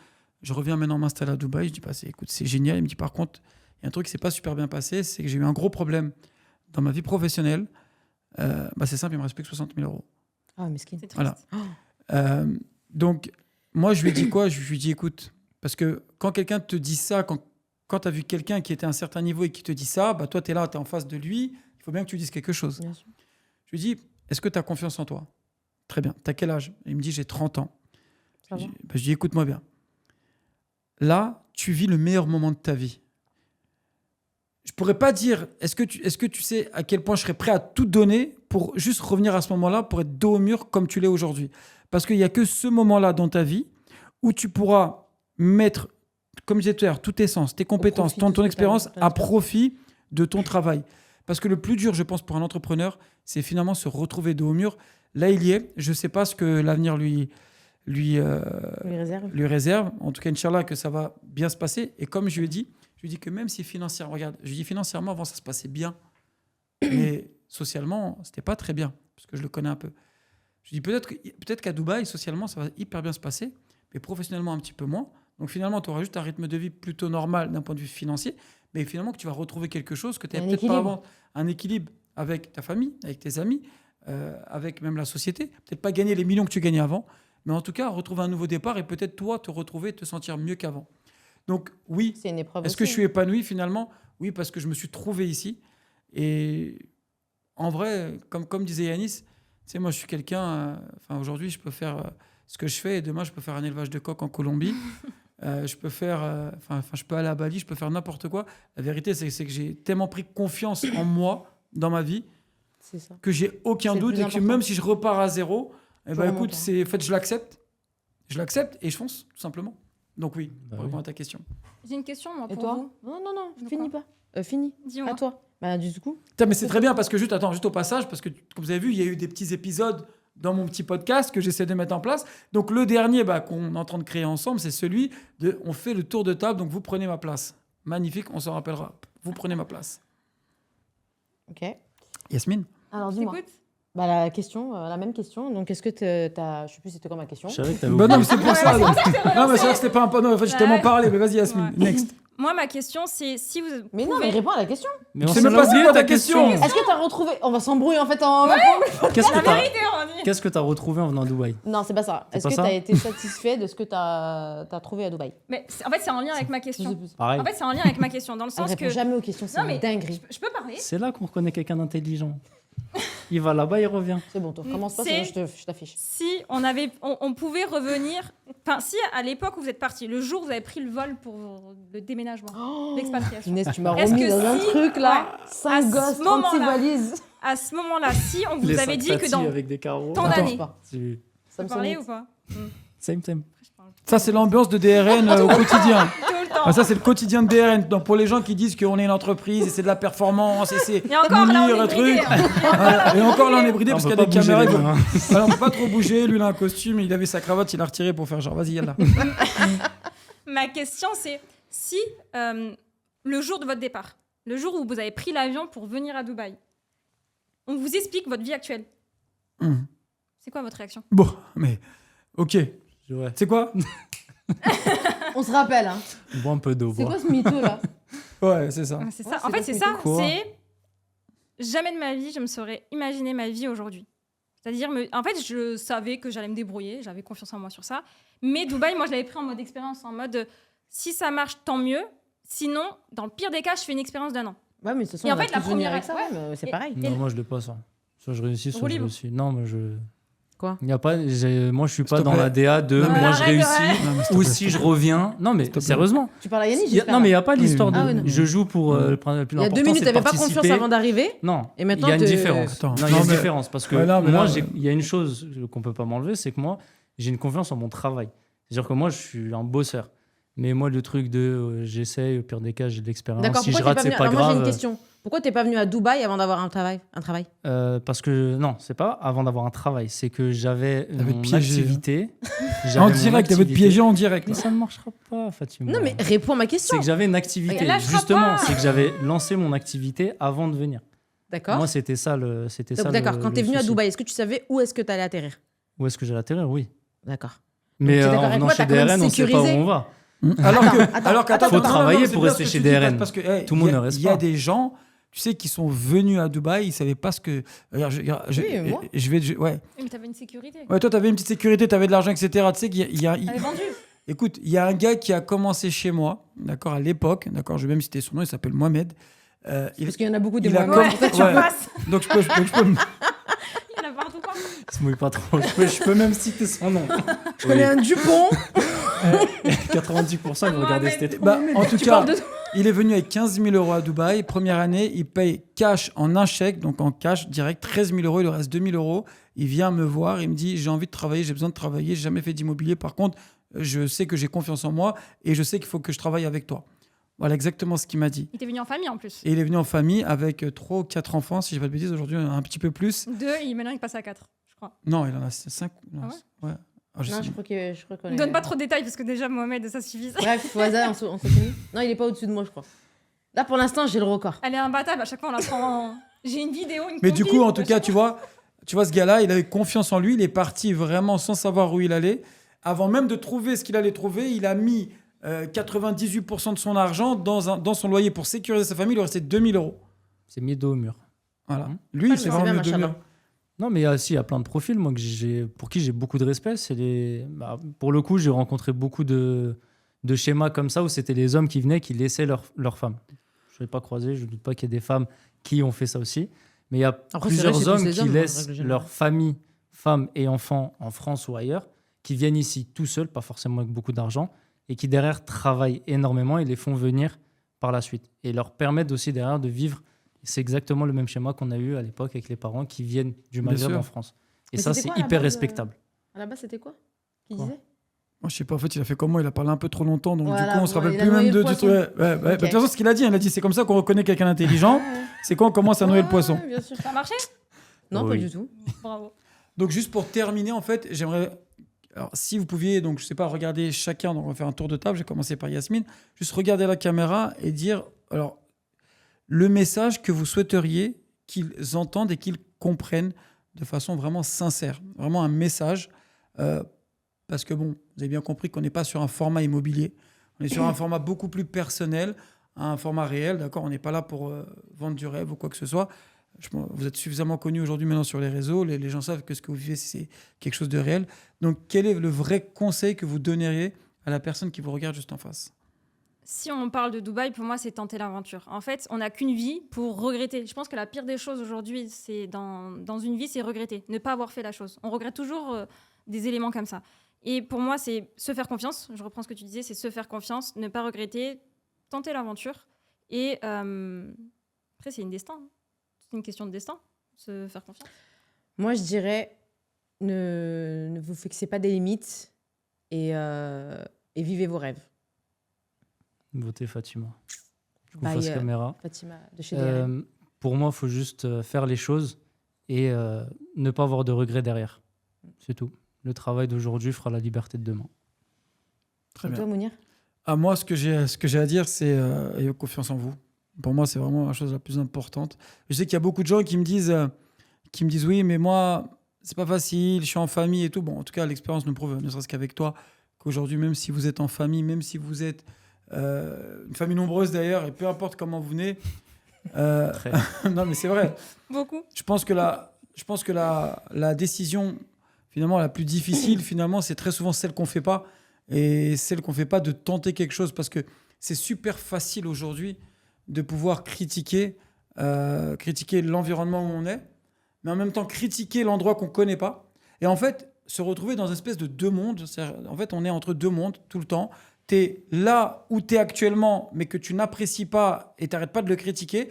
Speaker 2: Je reviens maintenant m'installer à Dubaï. Je dis, écoute, c'est génial. Il me dit, par contre, il y a un truc qui ne s'est pas super bien passé, c'est que j'ai eu un gros problème dans ma vie professionnelle. C'est simple, il me reste plus que 60 000 euros.
Speaker 4: Ah, mesquine.
Speaker 3: C'est triste.
Speaker 2: Voilà. Donc, moi, je lui ai dit quoi? Je lui ai dit, écoute, parce que quand quelqu'un te dit ça, quand tu as vu quelqu'un qui était à un certain niveau et qui te dit ça, toi, tu es là, tu es en face de lui, il faut bien que tu dises quelque chose.
Speaker 4: Bien sûr.
Speaker 2: Je lui ai dit, est-ce que tu as confiance en toi? Très bien. Tu as quel âge? Il me dit, j'ai 30 ans.
Speaker 4: Ça va.
Speaker 2: Je lui dis, écoute-moi bien. Là, tu vis le meilleur moment de ta vie. Je pourrais pas dire, est-ce que tu sais à quel point je serais prêt à tout donner pour juste revenir à ce moment-là, pour être dos au mur comme tu l'es aujourd'hui. Parce qu'il n'y a que ce moment-là dans ta vie où tu pourras mettre, comme je disais tout à l'heure, tout tes sens, tes compétences,
Speaker 4: profit de
Speaker 2: ton
Speaker 4: ce que
Speaker 2: expérience
Speaker 4: t'as-
Speaker 2: à profit de ton travail. Parce que le plus dur, je pense, pour un entrepreneur, c'est finalement se retrouver dos au mur. Là, il y est. Je ne sais pas ce que l'avenir lui réserve. En tout cas, Inch'Allah, que ça va bien se passer. Et comme je lui ai dit, que même si financièrement, regarde, je lui dis financièrement, avant, ça se passait bien. Mais socialement, c'était pas très bien, parce que je le connais un peu. Je lui dis peut-être qu'à Dubaï, socialement, ça va hyper bien se passer, mais professionnellement, un petit peu moins. Donc finalement, tu auras juste un rythme de vie plutôt normal d'un point de vue financier, mais finalement, que tu vas retrouver quelque chose que tu n'avais peut-être pas avant. Un équilibre avec ta famille, avec tes amis, avec même la société. Peut-être pas gagner les millions que tu gagnais avant, mais en tout cas, retrouver un nouveau départ et peut-être toi, te retrouver, te sentir mieux qu'avant. Donc oui,
Speaker 4: C'est une épreuve.
Speaker 2: est-ce que je suis épanoui finalement? Oui, parce que je me suis trouvé ici. Et en vrai, comme disait Yanis, tu sais, moi je suis quelqu'un, aujourd'hui je peux faire ce que je fais et demain je peux faire un élevage de coqs en Colombie. Je peux faire, je peux aller à Bali, je peux faire n'importe quoi. La vérité, c'est que j'ai tellement pris confiance en moi dans ma vie
Speaker 4: C'est ça.
Speaker 2: que j'ai aucun
Speaker 4: C'est le
Speaker 2: doute
Speaker 4: plus
Speaker 2: et que
Speaker 4: important.
Speaker 2: même si je repars à zéro,
Speaker 4: Tu
Speaker 2: écoute,
Speaker 4: remontes,
Speaker 2: en fait, je l'accepte et je fonce tout simplement. Donc oui,
Speaker 1: Bah
Speaker 2: pour
Speaker 1: oui.
Speaker 2: répondre à ta question.
Speaker 3: J'ai une question, moi,
Speaker 4: Et
Speaker 3: pour
Speaker 4: toi?
Speaker 3: vous.
Speaker 4: Non,
Speaker 3: De
Speaker 4: finis
Speaker 3: quoi
Speaker 4: pas. Fini.
Speaker 3: Dis-moi.
Speaker 4: À toi. Bah, du coup.
Speaker 2: Putain, mais c'est très bien parce que juste au passage, parce que comme vous avez vu, il y a eu des petits épisodes dans mon petit podcast que j'essaie de mettre en place. Donc le dernier qu'on est en train de créer ensemble, c'est celui de on fait le tour de table, donc vous prenez ma place. Magnifique, on s'en rappellera. Vous prenez ma place.
Speaker 4: Ok.
Speaker 2: Yasmine?
Speaker 4: Alors, dis-moi.
Speaker 3: T'écoutes?
Speaker 4: Bah, la même question. Donc, est-ce que t'as. Je sais plus c'était quoi ma question.
Speaker 1: Je savais que t'avais
Speaker 2: Bah non, mais
Speaker 1: oublié.
Speaker 2: c'est pour ça. donc. Non, mais c'est vrai que c'était pas un panneau. En fait, j'ai tellement parlé. Mais vas-y, Yasmine,
Speaker 3: Ouais.
Speaker 2: next.
Speaker 3: Moi, ma question, c'est si vous
Speaker 4: Mais non,
Speaker 3: pouvez-
Speaker 4: mais réponds à la question.
Speaker 1: Mais on
Speaker 2: C'est
Speaker 1: s'en
Speaker 2: même
Speaker 1: a
Speaker 2: pas c'est
Speaker 1: oublié
Speaker 2: quoi
Speaker 1: ta
Speaker 2: ta question.
Speaker 4: Est-ce que t'as retrouvé. On va s'embrouiller en fait en.
Speaker 1: Qu'est-ce que
Speaker 3: La
Speaker 1: t'as
Speaker 3: vérité, on dit.
Speaker 1: Qu'est-ce que tu as retrouvé en venant à Dubaï?
Speaker 4: Non, c'est pas ça.
Speaker 1: C'est
Speaker 4: Est-ce
Speaker 1: pas
Speaker 4: que tu
Speaker 1: ça
Speaker 4: as été satisfait de ce que tu as trouvé à Dubaï?
Speaker 3: Mais en fait, c'est en lien avec ma question.
Speaker 1: Pareil.
Speaker 3: En fait, c'est en lien avec ma question, dans le
Speaker 4: Elle
Speaker 3: sens
Speaker 4: répond
Speaker 3: que.
Speaker 4: jamais aux questions, c'est
Speaker 3: Non, mais
Speaker 4: une dinguerie.
Speaker 3: je peux parler.
Speaker 1: C'est là qu'on reconnaît quelqu'un d'intelligent. Il va là-bas, il revient.
Speaker 4: C'est bon, toi, commence pas,
Speaker 3: C'est-
Speaker 4: sinon je t'affiche.
Speaker 3: Si on pouvait revenir. Enfin, si à l'époque où vous êtes parti, le jour où vous avez pris le vol pour le déménagement, l'expatriation.
Speaker 4: Inès, tu m'as
Speaker 3: Est-ce
Speaker 4: remis
Speaker 3: que
Speaker 4: dans un
Speaker 3: si-
Speaker 4: truc là.
Speaker 3: à
Speaker 4: 5
Speaker 3: ce
Speaker 4: gosses, 36
Speaker 3: moment-là-
Speaker 4: valises.
Speaker 3: À ce moment-là, si on vous
Speaker 1: Les
Speaker 3: avait
Speaker 1: sacs
Speaker 3: dit que
Speaker 1: Tati
Speaker 3: dans.
Speaker 1: avec des carreaux.
Speaker 3: Tant
Speaker 4: Attends,
Speaker 3: d'années.
Speaker 4: je pars.
Speaker 1: Tu-
Speaker 4: Ça me
Speaker 3: Parler
Speaker 4: sonne.
Speaker 3: ou pas
Speaker 1: Same.
Speaker 2: Ça, c'est l'ambiance de DRN au quotidien.
Speaker 3: Tout le temps.
Speaker 2: Ah, ça, c'est le quotidien de DRN. Donc, pour les gens qui disent qu'on est une entreprise et c'est de la performance et c'est
Speaker 3: Et encore là, on
Speaker 2: munir,
Speaker 3: est bridé,
Speaker 2: truc.
Speaker 3: hein.
Speaker 2: Voilà. Et encore là, on est bridé
Speaker 1: On
Speaker 2: parce
Speaker 1: peut
Speaker 2: qu'il y a
Speaker 1: pas
Speaker 2: des
Speaker 1: bouger
Speaker 2: caméras.
Speaker 1: les mains, hein.
Speaker 2: Voilà, on peut pas trop bouger. Lui, il a un costume, il avait sa cravate, il l'a retiré pour faire genre, vas-y, yalla.
Speaker 3: Ma question, c'est si le jour de votre départ, le jour où vous avez pris l'avion pour venir à Dubaï, on vous explique votre vie actuelle,
Speaker 2: Hum.
Speaker 3: c'est quoi votre réaction?
Speaker 2: Bon, mais ok.
Speaker 1: Ouais.
Speaker 2: C'est quoi?
Speaker 4: On se rappelle, hein.
Speaker 1: Bois un peu d'eau.
Speaker 4: C'est
Speaker 1: bois.
Speaker 4: quoi ce mytho là?
Speaker 2: Ouais, c'est ça.
Speaker 3: C'est
Speaker 4: Ouais,
Speaker 3: ça.
Speaker 4: c'est
Speaker 3: En fait,
Speaker 4: quoi
Speaker 3: c'est
Speaker 4: ce
Speaker 3: ça.
Speaker 4: mytho?
Speaker 1: Quoi
Speaker 3: C'est jamais de ma vie, je me serais imaginé ma vie aujourd'hui. C'est-à-dire, en fait, je savais que j'allais me débrouiller, j'avais confiance en moi sur ça. Mais Dubaï, moi, je l'avais pris en mode expérience, en mode si ça marche, tant mieux. Sinon, dans le pire des cas, je fais une expérience d'1 an.
Speaker 4: Ouais, mais de toute façon,
Speaker 3: Et en
Speaker 4: on va
Speaker 3: fait, la
Speaker 4: tous venir
Speaker 3: première-
Speaker 4: avec ça,
Speaker 3: ouais.
Speaker 4: ouais, mais c'est
Speaker 3: Et-
Speaker 4: pareil.
Speaker 1: Non, moi je l'ai pas ça. Soit je réussis, soit
Speaker 3: Roue
Speaker 1: je
Speaker 3: libre.
Speaker 1: réussis. Non, mais je.
Speaker 4: Quoi?
Speaker 1: Il y a pas. Moi, je suis pas
Speaker 2: S'il te
Speaker 1: dans
Speaker 2: plaît.
Speaker 1: la DA de
Speaker 2: Non, mais-
Speaker 1: moi je
Speaker 3: Arrête,
Speaker 1: réussis
Speaker 3: ouais.
Speaker 2: Non, mais s'il te
Speaker 1: ou
Speaker 2: plaît,
Speaker 1: si
Speaker 2: s'il te
Speaker 1: je
Speaker 2: plaît.
Speaker 1: reviens. Non, mais
Speaker 2: te plaît.
Speaker 1: sérieusement.
Speaker 4: Tu parles à Yannick,
Speaker 1: Non,
Speaker 4: j'espère.
Speaker 1: mais il n'y a pas l'histoire
Speaker 2: oui,
Speaker 1: de.
Speaker 4: Ah oui, non.
Speaker 1: Je joue pour le plus
Speaker 4: Il y a
Speaker 1: important,
Speaker 4: 2 minutes,
Speaker 1: c'est
Speaker 4: t'avais pas
Speaker 1: participer.
Speaker 4: confiance avant d'arriver.
Speaker 1: Non,
Speaker 4: Et
Speaker 1: il
Speaker 4: maintenant,
Speaker 1: y a une
Speaker 4: te-
Speaker 1: différence.
Speaker 2: Attends,
Speaker 1: Non, il y a
Speaker 2: non,
Speaker 1: une
Speaker 2: mais-
Speaker 1: différence parce que
Speaker 2: Ouais, non, mais
Speaker 1: moi,
Speaker 2: là,
Speaker 1: il y a une chose qu'on peut pas m'enlever, c'est que moi, j'ai une confiance en mon travail. C'est-à-dire que moi, je suis un bosseur. Mais moi, le truc de j'essaye, au pire des cas, j'ai de l'expérience.
Speaker 4: D'accord,
Speaker 1: Si je
Speaker 4: pourquoi
Speaker 1: rate,
Speaker 4: t'es
Speaker 1: c'est
Speaker 4: pas
Speaker 1: pas
Speaker 4: venu... Alors, moi, j'ai une
Speaker 1: grave.
Speaker 4: question. Pourquoi t'es pas venu à Dubaï avant d'avoir un travail?
Speaker 1: Parce que non, c'est pas avant d'avoir un travail. C'est que j'avais
Speaker 2: T'avais
Speaker 1: mon
Speaker 2: piégé,
Speaker 1: activité.
Speaker 2: En
Speaker 1: J'avais mon
Speaker 2: direct, t'avais te
Speaker 1: activité.
Speaker 2: piéger en direct.
Speaker 1: Mais
Speaker 2: là.
Speaker 1: ça ne marchera pas, Fatima.
Speaker 4: Non, mais réponds à ma
Speaker 1: C'est
Speaker 4: question.
Speaker 1: que j'avais une activité.
Speaker 3: Elle lâchera
Speaker 1: Justement,
Speaker 3: pas.
Speaker 1: c'est que j'avais lancé mon activité avant de venir.
Speaker 4: D'accord.
Speaker 1: Moi, c'était ça le. C'était
Speaker 4: Donc,
Speaker 1: ça.
Speaker 4: d'accord,
Speaker 1: le-
Speaker 4: quand
Speaker 1: le
Speaker 4: t'es venu à
Speaker 1: souci.
Speaker 4: Dubaï, est-ce que tu savais où est-ce que t'allais atterrir?
Speaker 1: Où est-ce que j'allais atterrir? Oui.
Speaker 4: D'accord.
Speaker 1: Mais
Speaker 4: t'es d'accord
Speaker 1: en
Speaker 4: avec
Speaker 1: venant
Speaker 4: moi,
Speaker 1: chez
Speaker 4: t'as quand même
Speaker 1: DRN, on sait pas où
Speaker 4: sécurisé.
Speaker 1: on va.
Speaker 2: Alors que,
Speaker 4: attends,
Speaker 2: alors qu'attends,
Speaker 1: faut
Speaker 2: non, non,
Speaker 1: travailler
Speaker 2: non, c'est
Speaker 1: pour
Speaker 2: bien
Speaker 1: rester
Speaker 2: ce que
Speaker 1: chez
Speaker 2: tu dis,
Speaker 1: DRN.
Speaker 2: Parce que
Speaker 1: Tout le monde ne reste
Speaker 2: Il y a
Speaker 1: pas.
Speaker 2: des gens, tu sais, qui sont venus à Dubaï, ils savaient pas ce que. Regarde,
Speaker 4: Oui, moi.
Speaker 2: ouais.
Speaker 3: Oui, mais t'avais une sécurité.
Speaker 2: Ouais, toi, t'avais une petite sécurité, t'avais de l'argent, etc. Tu sais qu'il y a,
Speaker 3: T'avais vendu.
Speaker 2: écoute, il y a un gars qui a commencé chez moi, d'accord, à l'époque, d'accord, je vais même citer son nom, il s'appelle Mohamed.
Speaker 4: Parce qu'il y en a beaucoup des
Speaker 2: il a
Speaker 4: Mohamed.
Speaker 2: comme-
Speaker 3: Ouais, tu
Speaker 2: ouais.
Speaker 3: passes.
Speaker 2: Donc je peux,
Speaker 3: Il y en a partout, quoi.
Speaker 1: Se mouille pas trop. Je peux même citer son nom.
Speaker 4: Je connais un Dupont.
Speaker 1: 90% ils vont regarder
Speaker 3: Mohamed.
Speaker 1: cette
Speaker 2: bah, en tout
Speaker 4: Tu
Speaker 2: cas,
Speaker 4: parles de...
Speaker 2: il est venu avec 15 000 euros à Dubaï. Première année, il paye cash en un chèque, donc en cash direct, 13 000 euros. Il lui reste 2 000 euros. Il vient me voir, il me dit j'ai envie de travailler, j'ai besoin de travailler, j'ai jamais fait d'immobilier. Par contre, je sais que j'ai confiance en moi et je sais qu'il faut que je travaille avec toi. Voilà exactement ce qu'il m'a dit.
Speaker 3: Il était venu en famille en plus.
Speaker 2: Et il est venu en famille avec 3 ou 4 enfants, si je ne dis pas de bêtises, aujourd'hui un petit peu plus.
Speaker 3: 2, et maintenant il passe à 4, je crois.
Speaker 2: Non, il en a 5.
Speaker 3: Ah
Speaker 2: ouais. Ah, je
Speaker 4: Non,
Speaker 2: sais.
Speaker 4: je crois qu'on
Speaker 3: Ne donne pas trop de détails parce que déjà Mohamed, ça suffit.
Speaker 4: Bref, au hasard, on s'est fini. Non, il est pas au-dessus de moi, je crois. Là, pour l'instant, j'ai le record.
Speaker 3: Elle est imbattable, à chaque fois on la prend en... J'ai une vidéo, une
Speaker 2: Mais du
Speaker 3: compil,
Speaker 2: coup, en tout
Speaker 3: à
Speaker 2: cas,
Speaker 3: chaque
Speaker 2: tu vois, ce gars-là, il avait confiance en lui. Il est parti vraiment sans savoir où il allait. Avant même de trouver ce qu'il allait trouver, il a mis 98% de son argent dans son loyer pour sécuriser sa famille. Il lui restait 2 000 euros.
Speaker 1: C'est mis dos au mur.
Speaker 2: Voilà.
Speaker 1: Mmh.
Speaker 2: Lui,
Speaker 3: Pas
Speaker 2: c'est
Speaker 3: le
Speaker 2: vraiment
Speaker 4: bien,
Speaker 2: mis 2 000
Speaker 4: machallah.
Speaker 1: Non, mais il y a plein de profils moi, pour qui j'ai beaucoup de respect. C'est pour le coup, j'ai rencontré beaucoup de schémas comme ça où c'était les hommes qui venaient, qui laissaient leurs femmes. Je ne l'ai pas croisé, je ne doute pas qu'il y ait des femmes qui ont fait ça aussi. Mais il y a
Speaker 4: Après, c'est vrai que
Speaker 1: plusieurs
Speaker 4: c'est
Speaker 1: hommes
Speaker 4: plus les
Speaker 1: qui
Speaker 4: hommes, en
Speaker 1: laissent
Speaker 4: règle générale.
Speaker 1: leur famille, femmes et enfants en France ou ailleurs, qui viennent ici tout seuls, pas forcément avec beaucoup d'argent, et qui derrière travaillent énormément et les font venir par la suite. Et leur permettent aussi derrière de vivre. C'est exactement le même schéma qu'on a eu à l'époque avec les parents qui viennent du Maghreb
Speaker 2: sûr.
Speaker 1: en France. Et
Speaker 4: Mais
Speaker 1: ça,
Speaker 4: c'était
Speaker 1: c'est
Speaker 4: quoi, à la
Speaker 1: hyper
Speaker 4: base,
Speaker 1: respectable.
Speaker 4: À la base, c'était quoi qui
Speaker 1: Quoi
Speaker 4: disait?
Speaker 2: Moi, je sais pas, en fait, il a fait comment? Il a parlé un peu trop longtemps, donc
Speaker 4: Voilà,
Speaker 2: du coup, on se
Speaker 4: bon,
Speaker 2: rappelle
Speaker 4: il a
Speaker 2: plus
Speaker 4: noyé
Speaker 2: même de
Speaker 4: le
Speaker 2: du
Speaker 4: poisson.
Speaker 2: tout. Ouais. Bah, de toute façon, ce qu'il a dit, c'est comme ça qu'on reconnaît quelqu'un d'intelligent. C'est quand on commence à noyer le poisson.
Speaker 4: Ouais, bien sûr.
Speaker 3: Ça a marché.
Speaker 4: Non, pas
Speaker 1: Oui.
Speaker 4: du tout.
Speaker 3: Bravo.
Speaker 2: Donc, juste pour terminer, en fait, j'aimerais. Alors, si vous pouviez, donc, je sais pas, regarder chacun, donc on va faire un tour de table. J'ai commencé par Yasmine. Juste regarder la caméra et dire, alors, le message que vous souhaiteriez qu'ils entendent et qu'ils comprennent de façon vraiment sincère. Vraiment un message. Parce que, bon, vous avez bien compris qu'on n'est pas sur un format immobilier. On est sur un format beaucoup plus personnel, un format réel, d'accord? On n'est pas là pour vendre du rêve ou quoi que ce soit. Vous êtes suffisamment connu aujourd'hui maintenant sur les réseaux. Les gens savent que ce que vous vivez, c'est quelque chose de réel. Donc, quel est le vrai conseil que vous donneriez à la personne qui vous regarde juste en face?
Speaker 3: Si on parle de Dubaï, pour moi, c'est tenter l'aventure. En fait, on n'a qu'une vie pour regretter. Je pense que la pire des choses aujourd'hui, c'est dans une vie, c'est regretter, ne pas avoir fait la chose. On regrette toujours des éléments comme ça. Et pour moi, c'est se faire confiance. Je reprends ce que tu disais, c'est se faire confiance, ne pas regretter, tenter l'aventure. Et après, c'est c'est une question de destin, se faire confiance.
Speaker 4: Moi, je dirais, ne vous fixez pas des limites et vivez vos rêves.
Speaker 1: Votez Fatima. Du coup,
Speaker 4: Bye,
Speaker 1: face caméra.
Speaker 4: Fatima de chez DRM.
Speaker 1: Pour moi, il faut juste faire les choses et ne pas avoir de regrets derrière. C'est tout. Le travail d'aujourd'hui fera la liberté de demain.
Speaker 2: Très
Speaker 4: Et
Speaker 2: bien.
Speaker 4: toi, Mounir?
Speaker 2: Moi, ce que j'ai à dire, c'est ayez confiance en vous. Pour moi, c'est vraiment la chose la plus importante. Je sais qu'il y a beaucoup de gens qui me disent oui, mais moi, c'est pas facile, je suis en famille et tout. Bon, en tout cas, l'expérience nous prouve, ne serait-ce qu'avec toi, qu'aujourd'hui, même si vous êtes en famille, même si vous êtes une famille nombreuse d'ailleurs, et peu importe comment vous venez, non, mais c'est vrai.
Speaker 3: Beaucoup.
Speaker 2: Je pense que la décision finalement la plus difficile, finalement, c'est très souvent celle qu'on fait pas, et celle qu'on fait pas de tenter quelque chose, parce que c'est super facile aujourd'hui de pouvoir critiquer l'environnement où on est, mais en même temps critiquer l'endroit qu'on connaît pas, et en fait se retrouver dans une espèce de deux mondes. En fait, on est entre deux mondes tout le temps. Tu es là où tu es actuellement, mais que tu n'apprécies pas et tu n'arrêtes pas de le critiquer.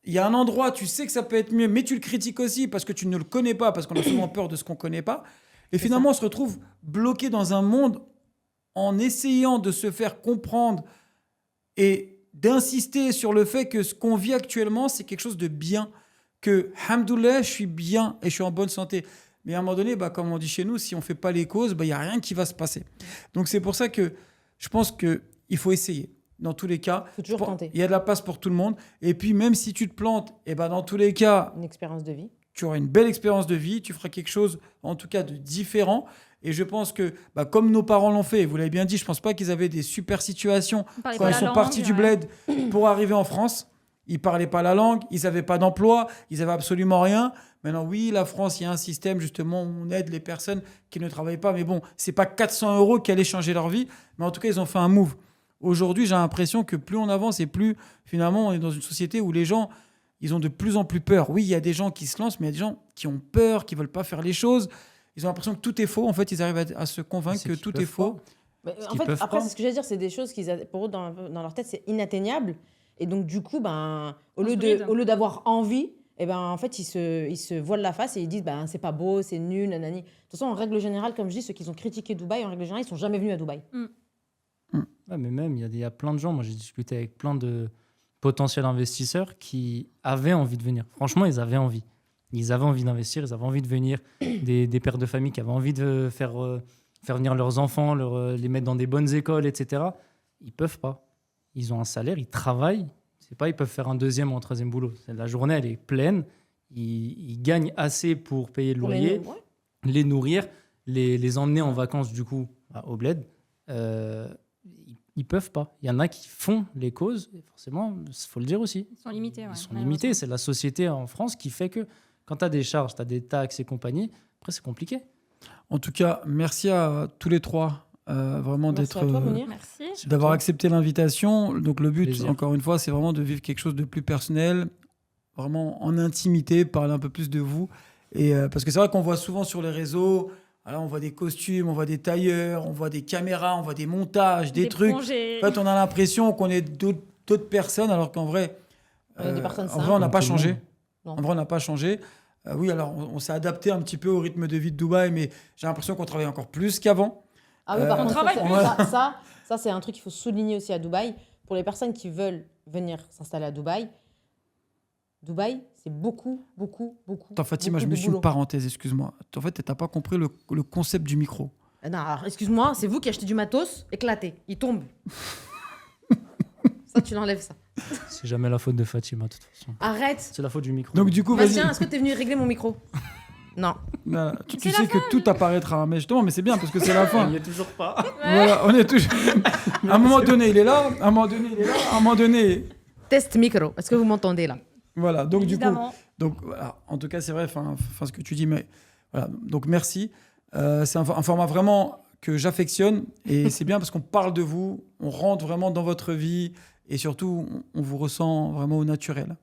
Speaker 2: Il y a un endroit, tu sais que ça peut être mieux, mais tu le critiques aussi parce que tu ne le connais pas, parce qu'on a souvent peur de ce qu'on ne connaît pas. Et finalement, on se retrouve bloqué dans un monde en essayant de se faire comprendre et d'insister sur le fait que ce qu'on vit actuellement, c'est quelque chose de bien, que, hamdoulilah, je suis bien et je suis en bonne santé. Mais à un moment donné, comme on dit chez nous, si on ne fait pas les causes, il n'y a rien qui va se passer. Donc c'est pour ça que je pense qu'il faut essayer. Dans tous les cas,
Speaker 4: Il faut toujours tenter.
Speaker 2: il y a de la place pour tout le monde. Et puis, même si tu te plantes, dans tous les cas,
Speaker 4: Une expérience de vie.
Speaker 2: tu auras une belle expérience de vie, tu feras quelque chose, en tout cas, de différent. Et je pense que, comme nos parents l'ont fait, et vous l'avez bien dit, je ne pense pas qu'ils avaient des super situations quand ils sont partis du bled pour arriver en France. Ils ne parlaient pas la langue, ils n'avaient pas d'emploi, ils n'avaient absolument rien. Maintenant, oui, la France, il y a un système justement où on aide les personnes qui ne travaillent pas. Mais bon, ce n'est pas 400 € qui allaient changer leur vie. Mais en tout cas, ils ont fait un move. Aujourd'hui, j'ai l'impression que plus on avance et plus, finalement, on est dans une société où les gens, ils ont de plus en plus peur. Oui, il y a des gens qui se lancent, mais il y a des gens qui ont peur, qui ne veulent pas faire les choses. Ils ont l'impression que tout est faux. En fait, ils arrivent à se convaincre que tout est faux.
Speaker 4: Mais en fait, après, c'est ce que je veux dire, c'est des choses pour eux, dans leur tête, c'est inatteignable. Et donc, du coup, au lieu d'avoir envie, en fait, ils se voilent la face et ils disent c'est pas beau, c'est nul, nanani. De toute façon, en règle générale, comme je dis, ceux qui ont critiqué Dubaï, en règle générale, ils sont jamais venus à Dubaï.
Speaker 1: Ouais, mais même, il y a plein de gens. Moi, j'ai discuté avec plein de potentiels investisseurs qui avaient envie de venir. Franchement, ils avaient envie. Ils avaient envie d'investir, ils avaient envie de venir. Des pères de famille qui avaient envie de faire venir leurs enfants, les mettre dans des bonnes écoles, etc. Ils peuvent pas. Ils ont un salaire, ils travaillent. C'est pas, ils peuvent faire un deuxième ou un troisième boulot. La journée, elle est pleine. Ils gagnent assez pour payer le loyer, les nourrir, les emmener en vacances, du coup, au bled. Ils peuvent pas. Il y en a qui font les causes, et forcément, il faut le dire aussi.
Speaker 3: Ils sont limités.
Speaker 1: Ils sont limités. C'est la société en France qui fait que quand tu as des charges, tu as des taxes et compagnie, après, c'est compliqué.
Speaker 2: En tout cas, merci à tous les trois. Vraiment
Speaker 3: Merci.
Speaker 2: d'avoir accepté l'invitation. Donc le but,
Speaker 1: Plaisir.
Speaker 2: encore une fois, c'est vraiment de vivre quelque chose de plus personnel, vraiment en intimité, parler un peu plus de vous. Et parce que c'est vrai qu'on voit souvent sur les réseaux, alors on voit des costumes, on voit des tailleurs, on voit des caméras, on voit des montages, des trucs.
Speaker 3: Plongées.
Speaker 2: En fait, on a l'impression qu'on est d'autres personnes, alors qu'en vrai,
Speaker 4: Des personnes
Speaker 2: en vrai, on n'a pas
Speaker 1: Tout le
Speaker 2: changé.
Speaker 1: monde.
Speaker 4: Non.
Speaker 2: En vrai, on n'a pas changé. Oui, alors on s'est adapté un petit peu au rythme de vie de Dubaï, mais j'ai l'impression qu'on travaille encore plus qu'avant.
Speaker 4: Ah oui, par
Speaker 3: On
Speaker 4: contre,
Speaker 3: travaille plus.
Speaker 4: ça, c'est un truc qu'il faut souligner aussi à Dubaï. Pour les personnes qui veulent venir s'installer à Dubaï, c'est beaucoup.
Speaker 2: Attends, Fatima,
Speaker 4: beaucoup
Speaker 2: je me
Speaker 4: de
Speaker 2: suis une
Speaker 4: boulot.
Speaker 2: parenthèse, excuse-moi. En fait, tu n'as pas compris le concept du micro.
Speaker 4: Non, alors, excuse-moi, c'est vous qui achetez du matos éclaté. Il tombe. Ça, tu l'enlèves, ça.
Speaker 1: C'est jamais la faute de Fatima, de toute façon.
Speaker 4: Arrête.
Speaker 1: C'est la faute du micro.
Speaker 2: Donc, du coup, vas-y.
Speaker 4: Bastien, est-ce que tu es venu régler mon micro? Non.
Speaker 2: Non, tu
Speaker 3: C'est
Speaker 2: sais
Speaker 3: la
Speaker 2: que tout apparaîtra. Mais justement, mais c'est bien parce que c'est la fin.
Speaker 1: Il n'y est toujours pas.
Speaker 2: Voilà, on est toujours. À un moment donné, il est là. À un moment donné, il est là. À un moment donné.
Speaker 4: Test micro. Est-ce que vous m'entendez là?
Speaker 2: Voilà, donc
Speaker 3: Évidemment.
Speaker 2: du coup, voilà, en tout cas, c'est vrai, enfin, ce que tu dis, mais voilà, donc merci. C'est un format vraiment que j'affectionne et c'est bien parce qu'on parle de vous, on rentre vraiment dans votre vie et surtout, on vous ressent vraiment au naturel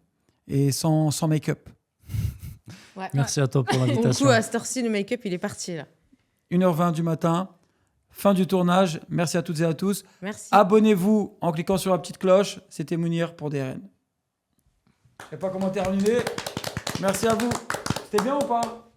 Speaker 2: et sans make-up.
Speaker 4: Ouais.
Speaker 1: Merci à toi pour
Speaker 4: Pour le
Speaker 1: l'invitation.
Speaker 4: coup, à cette heure-ci, le make-up, il est parti là.
Speaker 2: 1h20 du matin, fin du tournage. Merci à toutes et à tous.
Speaker 4: Merci.
Speaker 2: Abonnez-vous en cliquant sur la petite cloche. C'était Mounir pour DRN. Je sais pas comment terminer. Merci à vous. C'était bien ou pas ?